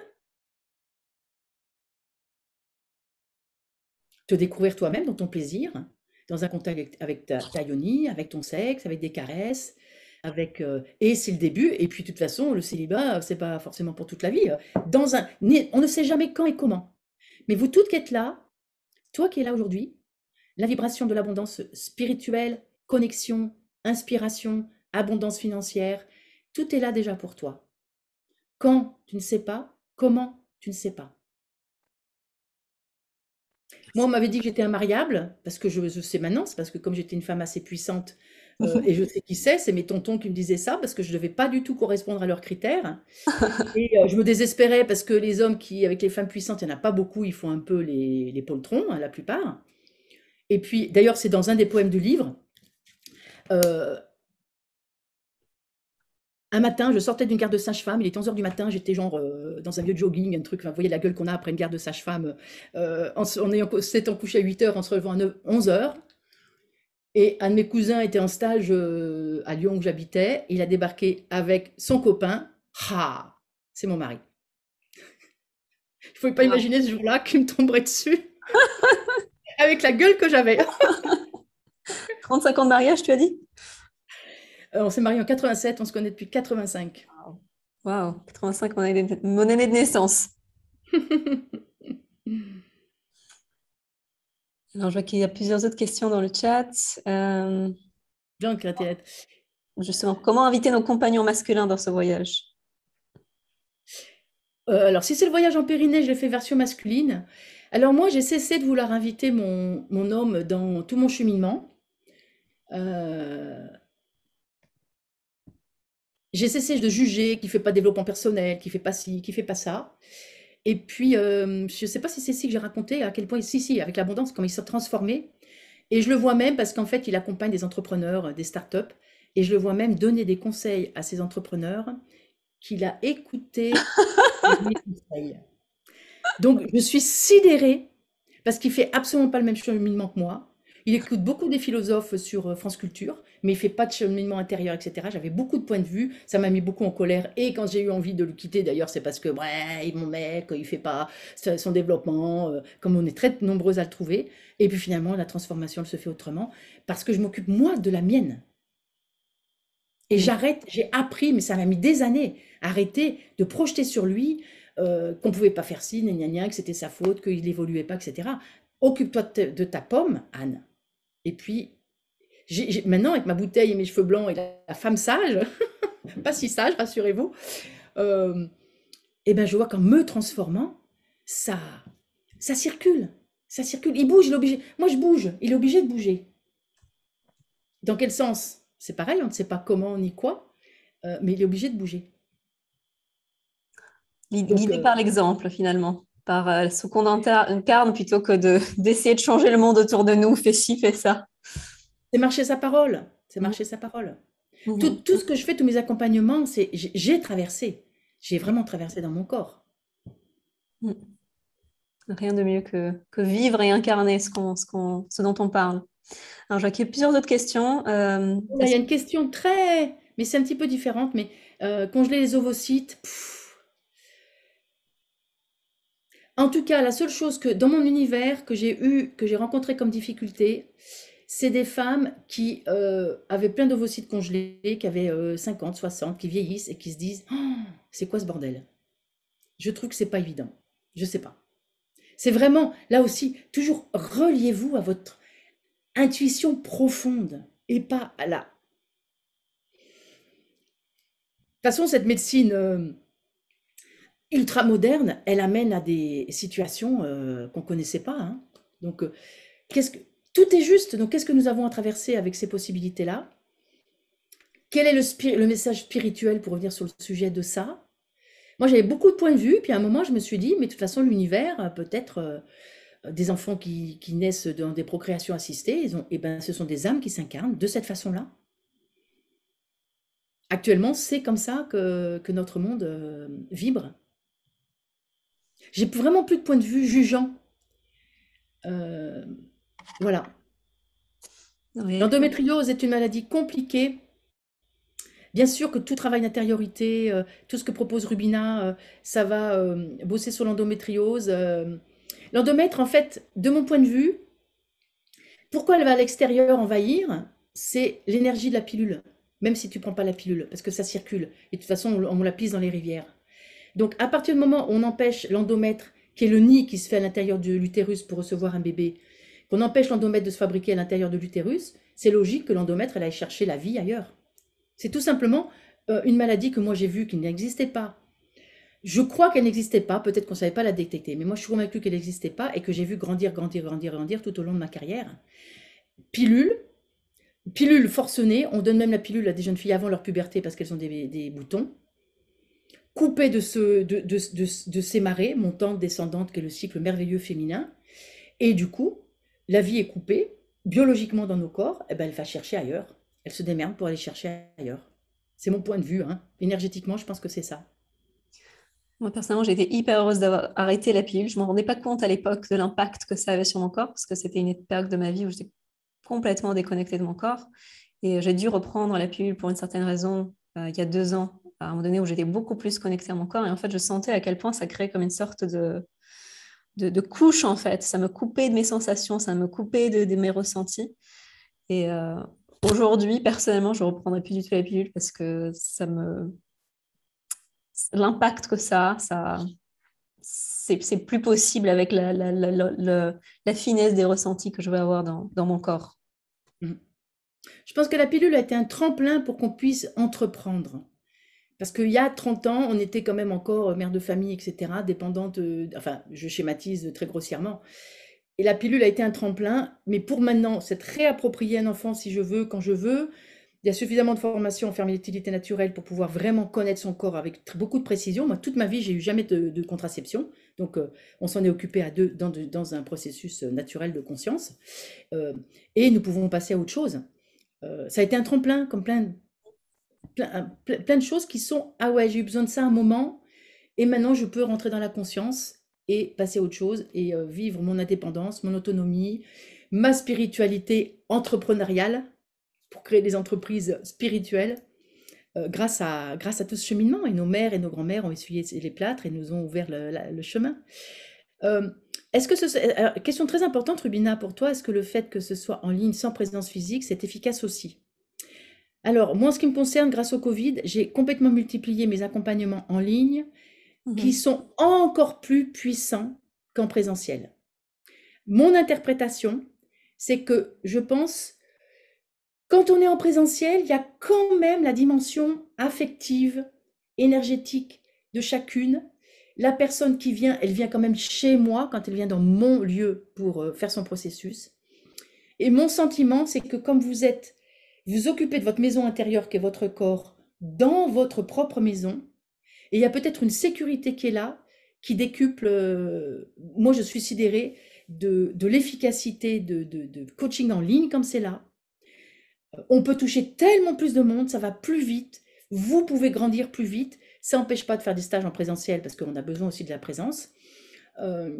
te découvrir toi-même dans ton plaisir, dans un contact avec ta yoni, avec ton sexe, avec des caresses, et c'est le début, et puis de toute façon, le célibat, c'est pas forcément pour toute la vie. On ne sait jamais quand et comment. Mais vous toutes qui êtes là, toi qui es là aujourd'hui, la vibration de l'abondance spirituelle, connexion, inspiration, abondance financière, tout est là déjà pour toi. Quand tu ne sais pas, comment tu ne sais pas. Moi, on m'avait dit que j'étais invariable, parce que je sais maintenant, c'est parce que comme j'étais une femme assez puissante, et je sais qui c'est mes tontons qui me disaient ça, parce que je ne devais pas du tout correspondre à leurs critères. Et je me désespérais parce que les hommes avec les femmes puissantes, il n'y en a pas beaucoup, ils font un peu les poltrons, hein, la plupart. Et puis, d'ailleurs, c'est dans un des poèmes du livre. Un matin, je sortais d'une garde de sage-femme, il était 11h du matin, j'étais genre dans un vieux jogging, un truc, enfin, vous voyez la gueule qu'on a après une garde de sage-femme, s'étant couché à 8h, en se relevant à 11h. Et un de mes cousins était en stage à Lyon où j'habitais, il a débarqué avec son copain, c'est mon mari. Je ne pouvais pas imaginer ce jour-là qu'il me tomberait dessus. avec la gueule que j'avais. 35 ans de mariage, tu as dit? On s'est mariés en 87, on se connaît depuis 85. Waouh, 85, mon année de naissance. Alors, je vois qu'il y a plusieurs autres questions dans le chat. Bien, Crétinette. Justement, comment inviter nos compagnons masculins dans ce voyage? Alors, si c'est le voyage en Pyrénées, je l'ai fait version masculine. Alors moi, j'ai cessé de vouloir inviter mon homme dans tout mon cheminement. J'ai cessé de juger qu'il fait pas développement personnel, qu'il fait pas ci, qu'il fait pas ça. Et puis, je sais pas si c'est ici que j'ai raconté à quel point, si, avec l'abondance, comment il s'est transformé. Et je le vois même parce qu'en fait, il accompagne des entrepreneurs, des startups, et je le vois même donner des conseils à ces entrepreneurs qu'il a écoutés les conseils. Donc, je suis sidérée parce qu'il fait absolument pas le même cheminement que moi. Il écoute beaucoup des philosophes sur France Culture, mais il fait pas de cheminement intérieur, etc. J'avais beaucoup de points de vue, ça m'a mis beaucoup en colère. Et quand j'ai eu envie de le quitter, d'ailleurs, c'est parce que, ouais, mon mec, il fait pas son développement, comme on est très nombreux à le trouver. Et puis finalement, la transformation, elle se fait autrement, parce que je m'occupe, moi, de la mienne. Et j'arrête, j'ai appris, mais ça m'a mis des années, à arrêter de projeter sur lui qu'on ne pouvait pas faire ci, gna, gna, gna, que c'était sa faute, qu'il n'évoluait pas, etc. Occupe-toi de ta pomme, Anne. Et puis, maintenant, avec ma bouteille et mes cheveux blancs et la femme sage, pas si sage, rassurez-vous, et ben je vois qu'en me transformant, ça, ça circule. Ça circule. Il bouge, il est obligé. Moi, je bouge. Il est obligé de bouger. Dans quel sens? C'est pareil, on ne sait pas comment ni quoi, mais il est obligé de bouger. Donc, Guidé par l'exemple, finalement, par ce qu'on incarne plutôt que d'essayer de changer le monde autour de nous, fais ci, fais ça. c'est marcher sa parole. C'est Mhm. marcher sa parole. Mhm. Tout ce que je fais, tous mes accompagnements, c'est j'ai traversé. J'ai vraiment traversé dans mon corps. Mhm. Rien de mieux que vivre et incarner ce dont on parle. Alors, je vois qu'il y a plusieurs autres questions. Là, il y a une question très... Mais c'est un petit peu différente, mais congeler les ovocytes... En tout cas, la seule chose que dans mon univers que j'ai rencontré comme difficulté, c'est des femmes qui avaient plein d'ovocytes congelés, qui avaient 50, 60, qui vieillissent et qui se disent oh, c'est quoi ce bordel? Je trouve que c'est pas évident. Je sais pas. C'est vraiment, là aussi, toujours reliez-vous à votre intuition profonde et pas à la... De toute façon, cette médecine ultra moderne, elle amène à des situations qu'on ne connaissait pas. Hein. Donc, qu'est-ce que... tout est juste. Donc, qu'est-ce que nous avons à traverser avec ces possibilités-là? Quel est le message spirituel pour revenir sur le sujet de ça? Moi, j'avais beaucoup de points de vue, puis à un moment, je me suis dit, mais de toute façon, l'univers, peut-être des enfants qui naissent dans des procréations assistées, eh ben, ce sont des âmes qui s'incarnent de cette façon-là. Actuellement, c'est comme ça que notre monde vibre. J'ai vraiment plus de point de vue jugeant. Voilà. Oui. L'endométriose est une maladie compliquée. Bien sûr que tout travail d'intériorité, tout ce que propose Rubina, ça va bosser sur l'endométriose. L'endomètre, en fait, de mon point de vue, pourquoi elle va à l'extérieur envahir? C'est l'énergie de la pilule, même si tu ne prends pas la pilule, parce que ça circule. Et de toute façon, on la pisse dans les rivières. Donc, à partir du moment où on empêche l'endomètre, qui est le nid qui se fait à l'intérieur de l'utérus pour recevoir un bébé, qu'on empêche l'endomètre de se fabriquer à l'intérieur de l'utérus, c'est logique que l'endomètre, elle aille chercher la vie ailleurs. C'est tout simplement une maladie que moi j'ai vue qui n'existait pas. Je crois qu'elle n'existait pas, peut-être qu'on ne savait pas la détecter, mais moi je suis convaincue qu'elle n'existait pas et que j'ai vu grandir, grandir, grandir, grandir tout au long de ma carrière. Pilule, pilule forcenée, on donne même la pilule à des jeunes filles avant leur puberté parce qu'elles ont des boutons. Coupée de ces marées, montantes, descendantes, qui est le cycle merveilleux féminin. Et du coup, la vie est coupée, biologiquement dans nos corps, eh ben, elle va chercher ailleurs. Elle se démerde pour aller chercher ailleurs. C'est mon point de vue. Hein. Énergétiquement, je pense que c'est ça. Moi, personnellement, j'ai été hyper heureuse d'avoir arrêté la pilule. Je ne me rendais pas compte à l'époque de l'impact que ça avait sur mon corps, parce que c'était une période de ma vie où j'étais complètement déconnectée de mon corps. Et j'ai dû reprendre la pilule pour une certaine raison il y a 2 ans, à un moment donné où j'étais beaucoup plus connectée à mon corps. Et en fait, je sentais à quel point ça créait comme une sorte de de couches, en fait. Ça me coupait de mes sensations, ça me coupait de mes ressentis. Et aujourd'hui, personnellement, je ne reprendrai plus du tout la pilule parce que l'impact que c'est plus possible avec la finesse des ressentis que je vais avoir dans mon corps. Mmh. Je pense que la pilule a été un tremplin pour qu'on puisse entreprendre. Parce qu'il y a 30 ans, on était quand même encore mère de famille, etc., dépendante, enfin, je schématise très grossièrement. Et la pilule a été un tremplin, mais pour maintenant, c'est réapproprier un enfant si je veux, quand je veux. Il y a suffisamment de formation en fertilité naturelle pour pouvoir vraiment connaître son corps avec beaucoup de précision. Moi, toute ma vie, j'ai eu jamais de contraception. Donc, on s'en est occupé à deux dans un processus naturel de conscience. Euh, et nous pouvons passer à autre chose. Ça a été un tremplin, comme plein de choses qui sont, ah ouais, j'ai eu besoin de ça un moment, et maintenant je peux rentrer dans la conscience et passer à autre chose et vivre mon indépendance, mon autonomie, ma spiritualité entrepreneuriale pour créer des entreprises spirituelles grâce à tout ce cheminement. Et nos mères et nos grands-mères ont essuyé les plâtres et nous ont ouvert le chemin. Euh, Est-ce que alors, question très importante, Rubina, pour toi, est-ce que le fait que ce soit en ligne sans présence physique, c'est efficace aussi? Alors, moi, en ce qui me concerne, grâce au Covid, j'ai complètement multiplié mes accompagnements en ligne qui Mhm. sont encore plus puissants qu'en présentiel. Mon interprétation, c'est que je pense, quand on est en présentiel, il y a quand même la dimension affective, énergétique de chacune. La personne qui vient, elle vient quand même chez moi quand elle vient dans mon lieu pour faire son processus. Et mon sentiment, c'est que comme vous occupez de votre maison intérieure qui est votre corps dans votre propre maison, et il y a peut-être une sécurité qui est là, qui décuple. Moi, je suis sidérée de l'efficacité de coaching en ligne comme c'est là. On peut toucher tellement plus de monde, ça va plus vite. Vous pouvez grandir plus vite. Ça n'empêche pas de faire des stages en présentiel parce qu'on a besoin aussi de la présence.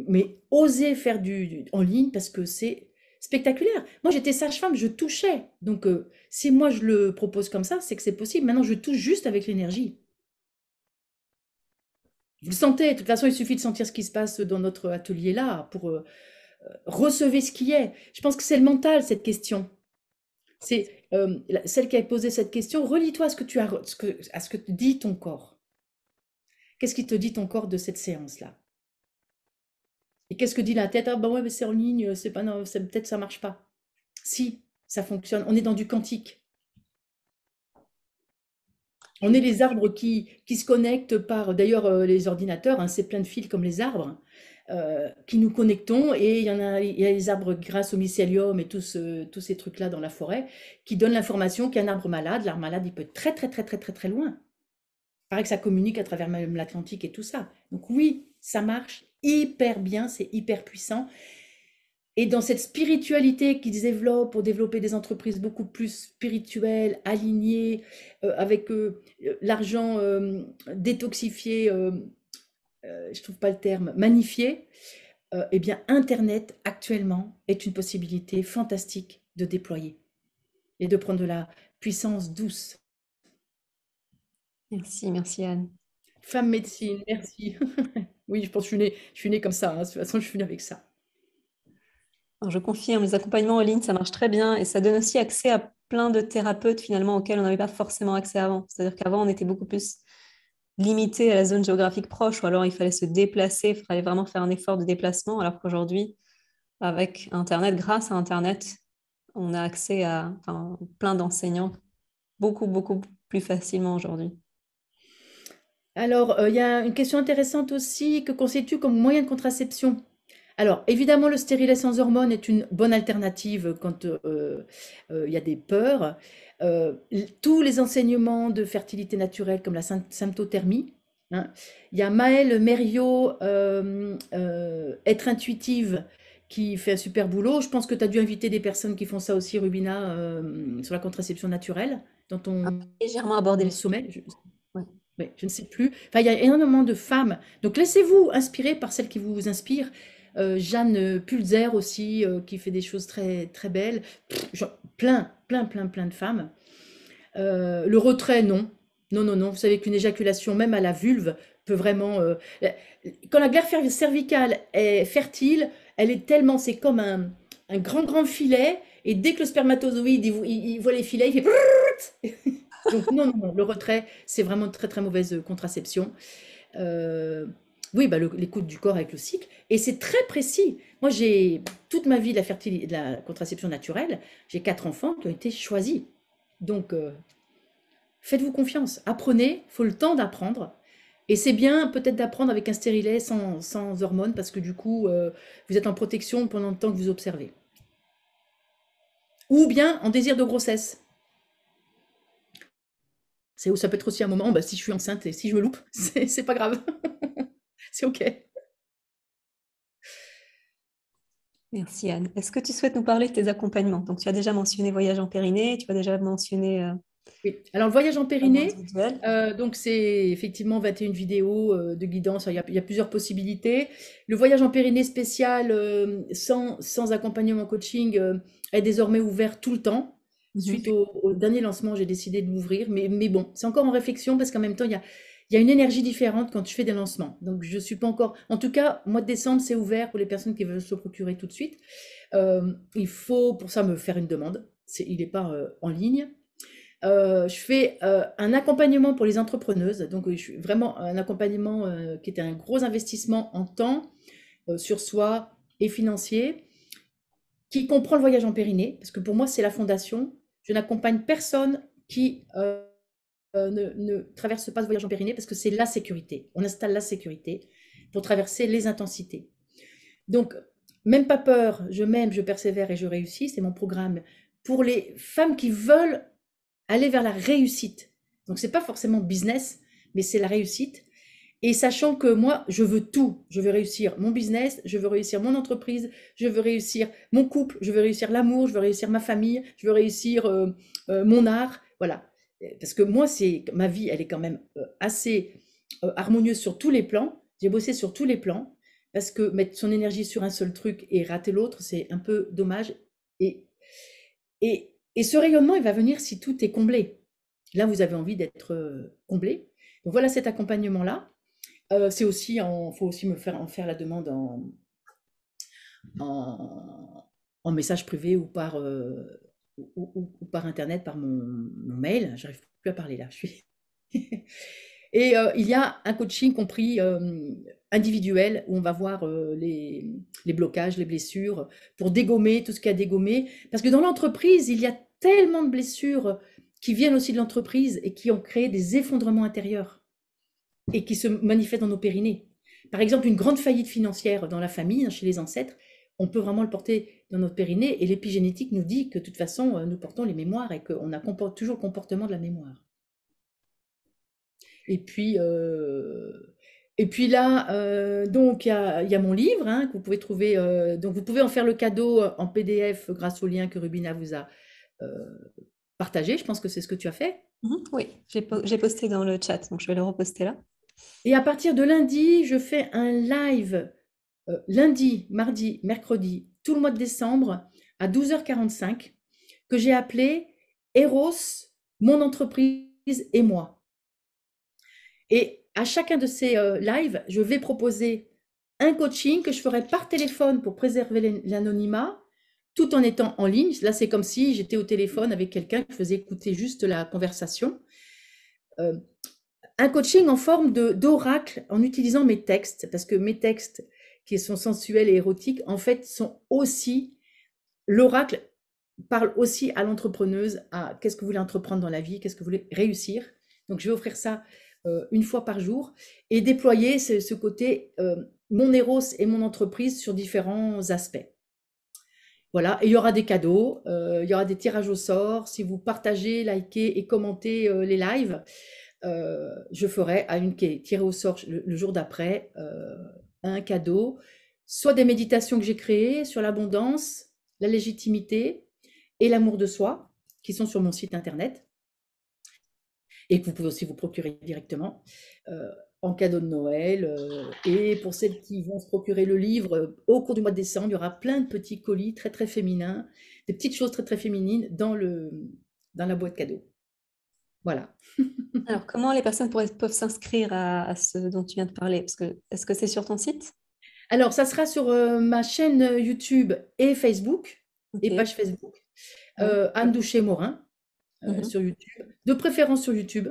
Mais oser faire en ligne parce que c'est spectaculaire. Moi, j'étais sage-femme, je touchais. Donc, si moi je le propose comme ça, c'est que c'est possible. Maintenant, je touche juste avec l'énergie. Vous le sentez, de toute façon, il suffit de sentir ce qui se passe dans notre atelier là pour recevoir ce qui est. Je pense que c'est le mental, cette question. C'est celle qui a posé cette question. Relis-toi à ce que à ce que te dit ton corps. Qu'est-ce qui te dit ton corps de cette séance-là? Et qu'est-ce que dit la tête? Ah bah ouais, mais c'est en ligne, c'est pas, non, peut-être ça marche pas. Si, ça fonctionne. On est dans du quantique. On est les arbres qui se connectent par, d'ailleurs, les ordinateurs, hein, c'est plein de fils comme les arbres, qui nous connectons. Et il y a les arbres grâce au mycélium et tous ces trucs-là dans la forêt, qui donnent l'information qu'il y a un arbre malade. L'arbre malade, il peut être très, très, très, très, très, très loin. Il paraît que ça communique à travers même l'Atlantique et tout ça. Donc oui, ça marche hyper bien, c'est hyper puissant. Et dans cette spiritualité qui se développe pour développer des entreprises beaucoup plus spirituelles, alignées, avec l'argent détoxifié, je trouve pas le terme, magnifié, eh bien Internet actuellement est une possibilité fantastique de déployer et de prendre de la puissance douce. Merci, merci Anne. Femme médecine, merci. Oui, je pense que je suis née comme ça, hein. De toute façon, je suis née avec ça. Alors, je confirme, les accompagnements en ligne, ça marche très bien et ça donne aussi accès à plein de thérapeutes finalement auxquels on n'avait pas forcément accès avant. C'est-à-dire qu'avant, on était beaucoup plus limité à la zone géographique proche ou alors il fallait se déplacer, il fallait vraiment faire un effort de déplacement, alors qu'aujourd'hui, avec Internet, grâce à Internet, on a accès à plein d'enseignants beaucoup, beaucoup plus facilement aujourd'hui. Alors, il y a une question intéressante aussi. Que conseilles-tu comme moyen de contraception? Alors, évidemment, le stérilet sans hormones est une bonne alternative quand il y a des peurs. Tous les enseignements de fertilité naturelle, comme la symptothermie, hein. Il y a Maëlle Mériot, Être intuitive, qui fait un super boulot. Je pense que tu as dû inviter des personnes qui font ça aussi, Rubina, sur la contraception naturelle, dans On a ton légèrement abordé le sujet. sommet. Ouais. Oui, je ne sais plus. Enfin, il y a énormément de femmes. Donc, laissez-vous inspirer par celles qui vous inspirent. Jeanne Pulzer aussi, qui fait des choses très, très belles. Plein de femmes. Le retrait, non. Non, non, non. Vous savez qu'une éjaculation, même à la vulve, peut vraiment... quand la glaire cervicale est fertile, elle est tellement... C'est comme un grand, grand filet, et dès que le spermatozoïde, il voit les filets, il fait... Donc non, non, non, le retrait, c'est vraiment une très, très mauvaise contraception. Euh, oui, bah, l'écoute du corps avec le cycle. Et c'est très précis. Moi, j'ai toute ma vie de la contraception naturelle, j'ai 4 enfants qui ont été choisis. Donc, faites-vous confiance. Apprenez, il faut le temps d'apprendre. Et c'est bien peut-être d'apprendre avec un stérilet sans hormones, parce que du coup, vous êtes en protection pendant le temps que vous observez. Ou bien en désir de grossesse. C'est où ça peut être aussi un moment, bah, si je suis enceinte et si je me loupe, c'est pas grave. C'est OK. Merci Anne. Est-ce que tu souhaites nous parler de tes accompagnements? Donc, tu as déjà mentionné voyage en Périnée, tu as déjà mentionné Oui. Alors le voyage en accompagnement périnée, individuel. donc c'est effectivement 21 vidéos de guidance, il y a plusieurs possibilités. Le voyage en périnée spécial sans accompagnement coaching est désormais ouvert tout le temps. Mhm. Suite au dernier lancement, j'ai décidé de l'ouvrir, mais bon, c'est encore en réflexion parce qu'en même temps, il y a une énergie différente quand tu fais des lancements. Donc je suis pas encore... En tout cas, mois de décembre, c'est ouvert pour les personnes qui veulent se procurer tout de suite. Il faut pour ça me faire une demande. Il n'est pas en ligne. Je fais un accompagnement pour les entrepreneuses, donc je suis vraiment un accompagnement qui était un gros investissement en temps, sur soi et financier, qui comprend le voyage en périnée, parce que pour moi c'est la fondation. Je n'accompagne personne qui ne traverse pas ce voyage en périnée, parce que c'est la sécurité. On installe la sécurité pour traverser les intensités. Donc, même pas peur, je m'aime, je persévère et je réussis, c'est mon programme pour les femmes qui veulent aller vers la réussite. Donc, c'est pas forcément business, mais c'est la réussite. Et sachant que moi, je veux tout. Je veux réussir mon business, je veux réussir mon entreprise, je veux réussir mon couple, je veux réussir l'amour, je veux réussir ma famille, je veux réussir mon art. Voilà. Parce que moi, ma vie, elle est quand même assez harmonieuse sur tous les plans. J'ai bossé sur tous les plans. Parce que mettre son énergie sur un seul truc et rater l'autre, c'est un peu dommage. Et, et ce rayonnement, il va venir si tout est comblé. Là, vous avez envie d'être comblé. Donc voilà cet accompagnement-là. C'est aussi, faut aussi en faire la demande en, en message privé ou ou par internet, par mon mail. J'arrive plus à parler là. Et il y a un coaching compris individuel où on va voir les blocages, les blessures, pour dégommer tout ce qu'il y a à dégommer. Parce que dans l'entreprise, il y a tellement de blessures qui viennent aussi de l'entreprise et qui ont créé des effondrements intérieurs et qui se manifestent dans nos périnées. Par exemple, une grande faillite financière dans la famille, chez les ancêtres, on peut vraiment le porter dans notre périnée, et l'épigénétique nous dit que de toute façon, nous portons les mémoires et qu'on a toujours le comportement de la mémoire. Et puis, là, donc il y a mon livre hein, que vous pouvez trouver. Donc vous pouvez en faire le cadeau en PDF grâce au lien que Rubina vous a partagé. Je pense que c'est ce que tu as fait. Oui, j'ai posté dans le chat, donc je vais le reposter là. Et à partir de lundi, je fais un live lundi, mardi, mercredi, tout le mois de décembre à 12h45 que j'ai appelé Eros, mon entreprise et moi. Et à chacun de ces lives, je vais proposer un coaching que je ferai par téléphone pour préserver l'anonymat, tout en étant en ligne. Là, c'est comme si j'étais au téléphone avec quelqu'un qui faisait écouter juste la conversation. Un coaching en forme d'oracle en utilisant mes textes, parce que mes textes qui sont sensuels et érotiques, en fait, sont aussi... L'oracle parle aussi à l'entrepreneuse, à qu'est-ce que vous voulez entreprendre dans la vie, qu'est-ce que vous voulez réussir. Donc, je vais offrir ça une fois par jour et déployer ce côté mon Eros et mon entreprise sur différents aspects. Voilà, et il y aura des cadeaux, il y aura des tirages au sort. Si vous partagez, likez et commentez les lives, je ferai à une qui est tirée au sort le jour d'après un cadeau, soit des méditations que j'ai créées sur l'abondance, la légitimité et l'amour de soi, qui sont sur mon site internet, et que vous pouvez aussi vous procurer directement en cadeau de Noël. Et pour celles qui vont se procurer le livre, au cours du mois de décembre, il y aura plein de petits colis très très féminins, des petites choses très très féminines dans la boîte cadeau. Voilà. Alors, comment les personnes peuvent s'inscrire à ce dont tu viens de parler? Parce que, est-ce que c'est sur ton site? Alors, ça sera sur ma chaîne YouTube et Facebook, et Ok. page Facebook, Ouais. Anne Douché-Morin, Mhm. sur YouTube, de préférence sur YouTube.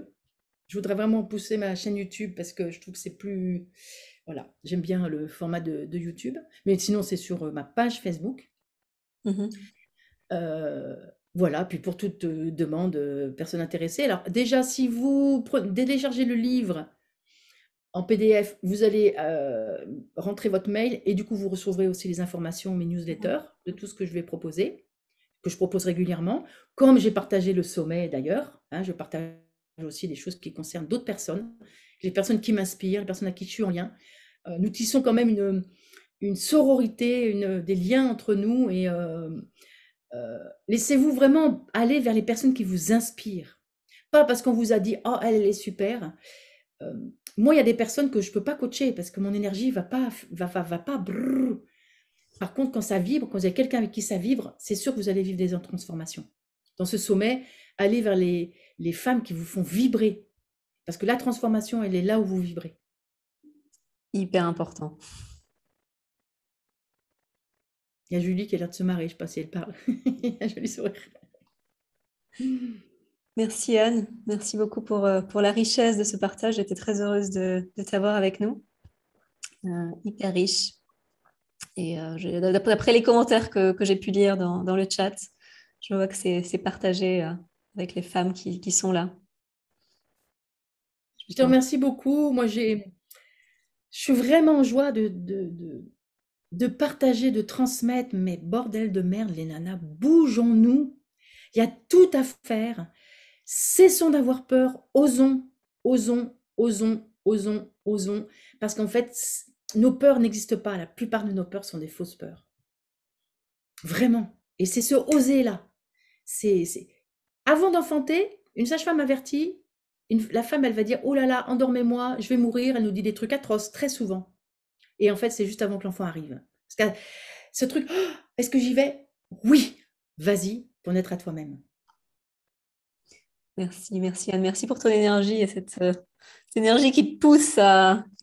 Je voudrais vraiment pousser ma chaîne YouTube parce que je trouve que c'est plus... Voilà, j'aime bien le format de YouTube. Mais sinon, c'est sur ma page Facebook. Mhm. Euh, voilà, puis pour toute demande, personne intéressée. Alors déjà, si vous téléchargez le livre en PDF, vous allez rentrer votre mail et du coup, vous recevrez aussi les informations, mes newsletters, de tout ce que je vais proposer, que je propose régulièrement. Comme j'ai partagé le sommet d'ailleurs, hein, je partage aussi des choses qui concernent d'autres personnes, les personnes qui m'inspirent, les personnes à qui je suis en lien. Nous tissons quand même une sororité, des liens entre nous et laissez-vous vraiment aller vers les personnes qui vous inspirent. Pas parce qu'on vous a dit oh elle est super. Euh, Moi il y a des personnes que je peux pas coacher parce que mon énergie va pas brrr. Par contre quand ça vibre, quand vous avez quelqu'un avec qui ça vibre, c'est sûr que vous allez vivre des transformations. Dans ce sommet, allez vers les femmes qui vous font vibrer parce que la transformation elle est là où vous vibrez. Hyper important. Il y a Julie qui a l'air de se marrer, je sais pas si elle parle. Il y a un joli sourire. Merci Anne. Merci beaucoup pour la richesse de ce partage. J'étais très heureuse de t'avoir avec nous. Hyper riche. Et d'après les commentaires que j'ai pu lire dans le chat, je vois que c'est partagé avec les femmes qui sont là. Je te remercie beaucoup. Moi, je suis vraiment en joie de partager, de transmettre. Mais bordel de merde, les nanas, bougeons-nous. Il y a tout à faire. Cessons d'avoir peur. Osons, osons, osons, osons, osons. Parce qu'en fait, nos peurs n'existent pas. La plupart de nos peurs sont des fausses peurs. Vraiment. Et c'est ce oser-là. C'est... Avant d'enfanter, une sage-femme avertie, la femme, elle va dire, oh là là, endormez-moi, je vais mourir. Elle nous dit des trucs atroces, très souvent. Et en fait, c'est juste avant que l'enfant arrive. Parce que ce truc, oh, est-ce que j'y vais? Oui, vas-y, pour naître à toi-même. Merci Anne. Merci pour ton énergie et cette énergie qui pousse,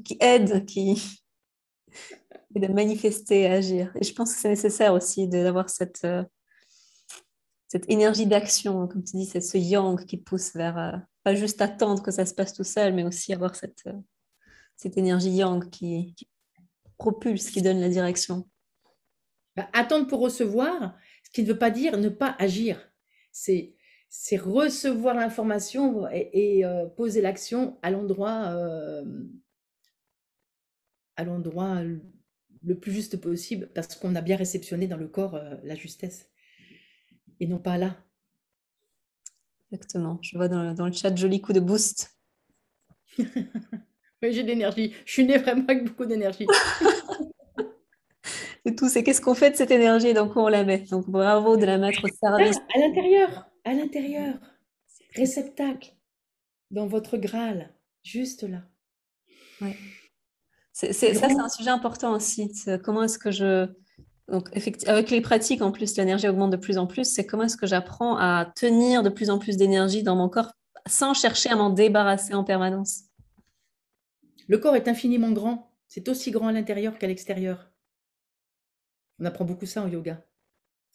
qui aide, et de manifester et agir. Et je pense que c'est nécessaire aussi d'avoir cette énergie d'action, comme tu dis, c'est ce yang qui pousse vers, pas juste attendre que ça se passe tout seul, mais aussi avoir cette énergie yang qui propulse, qui donne la direction. Bah, attendre pour recevoir, ce qui ne veut pas dire ne pas agir. C'est, c'est recevoir l'information et poser l'action à l'endroit le plus juste possible, parce qu'on a bien réceptionné dans le corps la justesse, et non pas là. Exactement. Je vois dans le chat joli coup de boost. Oui, j'ai de l'énergie. Je suis née vraiment avec beaucoup d'énergie. C'est tout, c'est qu'est-ce qu'on fait de cette énergie et dans quoi on la met. Donc bravo de la mettre au Là, service. à l'intérieur, réceptacle, dans votre Graal, juste là. Ouais. C'est Ça, c'est grand. un sujet important aussi. Comment est-ce que je... Donc, avec les pratiques, en plus, l'énergie augmente de plus en plus. C'est comment est-ce que j'apprends à tenir de plus en plus d'énergie dans mon corps sans chercher à m'en débarrasser en permanence. Le corps est infiniment grand. C'est aussi grand à l'intérieur qu'à l'extérieur. On apprend beaucoup ça en yoga.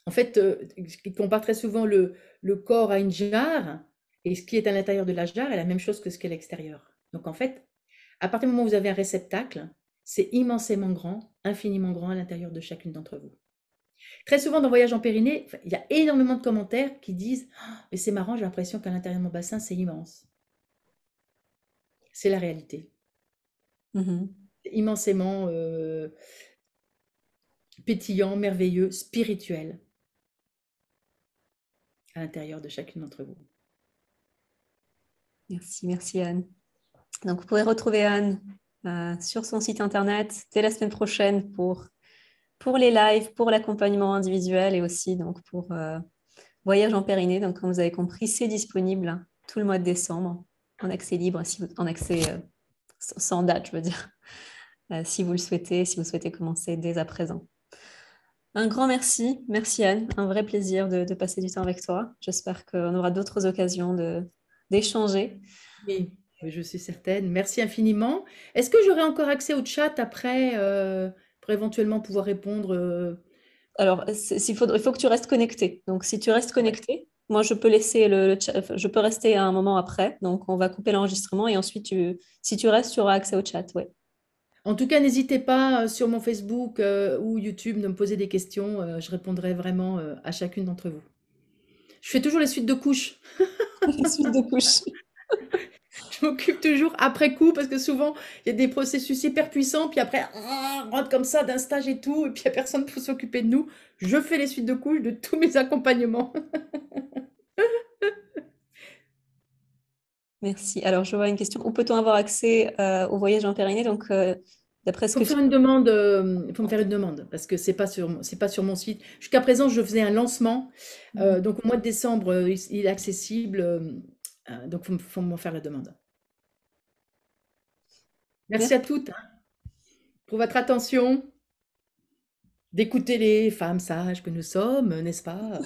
En fait, il compare très souvent le corps à une jarre, et ce qui est à l'intérieur de la jarre est la même chose que ce qui est à l'extérieur. Donc en fait, à partir du moment où vous avez un réceptacle, c'est immensément grand, infiniment grand à l'intérieur de chacune d'entre vous. Très souvent dans Voyage en Périnée, il y a énormément de commentaires qui disent «Ah, mais c'est marrant, j'ai l'impression qu'à l'intérieur de mon bassin, c'est immense». C'est la réalité. Mhm. C'est immensément pétillant, merveilleux, spirituel à l'intérieur de chacune d'entre vous. Merci Anne. Donc, vous pouvez retrouver Anne sur son site internet dès la semaine prochaine pour les lives, pour l'accompagnement individuel et aussi donc, pour Voyage en Périnée. Donc, comme vous avez compris, c'est disponible tout le mois de décembre en accès libre, en accès sans date, je veux dire, si vous le souhaitez, si vous souhaitez commencer dès à présent. Un grand merci. Merci Anne. Un vrai plaisir de passer du temps avec toi. J'espère qu'on aura d'autres occasions de d'échanger. Oui, oui, je suis certaine. Merci infiniment. Est-ce que j'aurai encore accès au chat après pour éventuellement pouvoir répondre Alors, il faut que tu restes connecté. Donc, si tu restes ouais. connecté, moi, je peux laisser le chat, enfin, je peux rester à un moment après. Donc, on va couper l'enregistrement et ensuite, si tu restes, tu auras accès au chat. Ouais. En tout cas, n'hésitez pas sur mon Facebook ou YouTube de me poser des questions. Je répondrai vraiment à chacune d'entre vous. Je fais toujours les suites de couches. Les suites de couches. Je m'occupe toujours après coup parce que souvent, il y a des processus hyper puissants, puis après, on rentre comme ça d'un stage et tout, et puis il n'y a personne pour s'occuper de nous. Je fais les suites de couches de tous mes accompagnements. Merci. Alors, je vois une question. Où peut-on avoir accès au voyage en Pyrénées? Donc, d'après ce Faut que me tu... faire une demande, faut me faire une demande parce que c'est pas sur mon site. Jusqu'à présent, je faisais un lancement, donc au mois de décembre, il est accessible, donc faut m'en faire la demande. Merci à Merci. toutes, hein, pour votre attention, d'écouter les femmes sages que nous sommes, n'est-ce pas?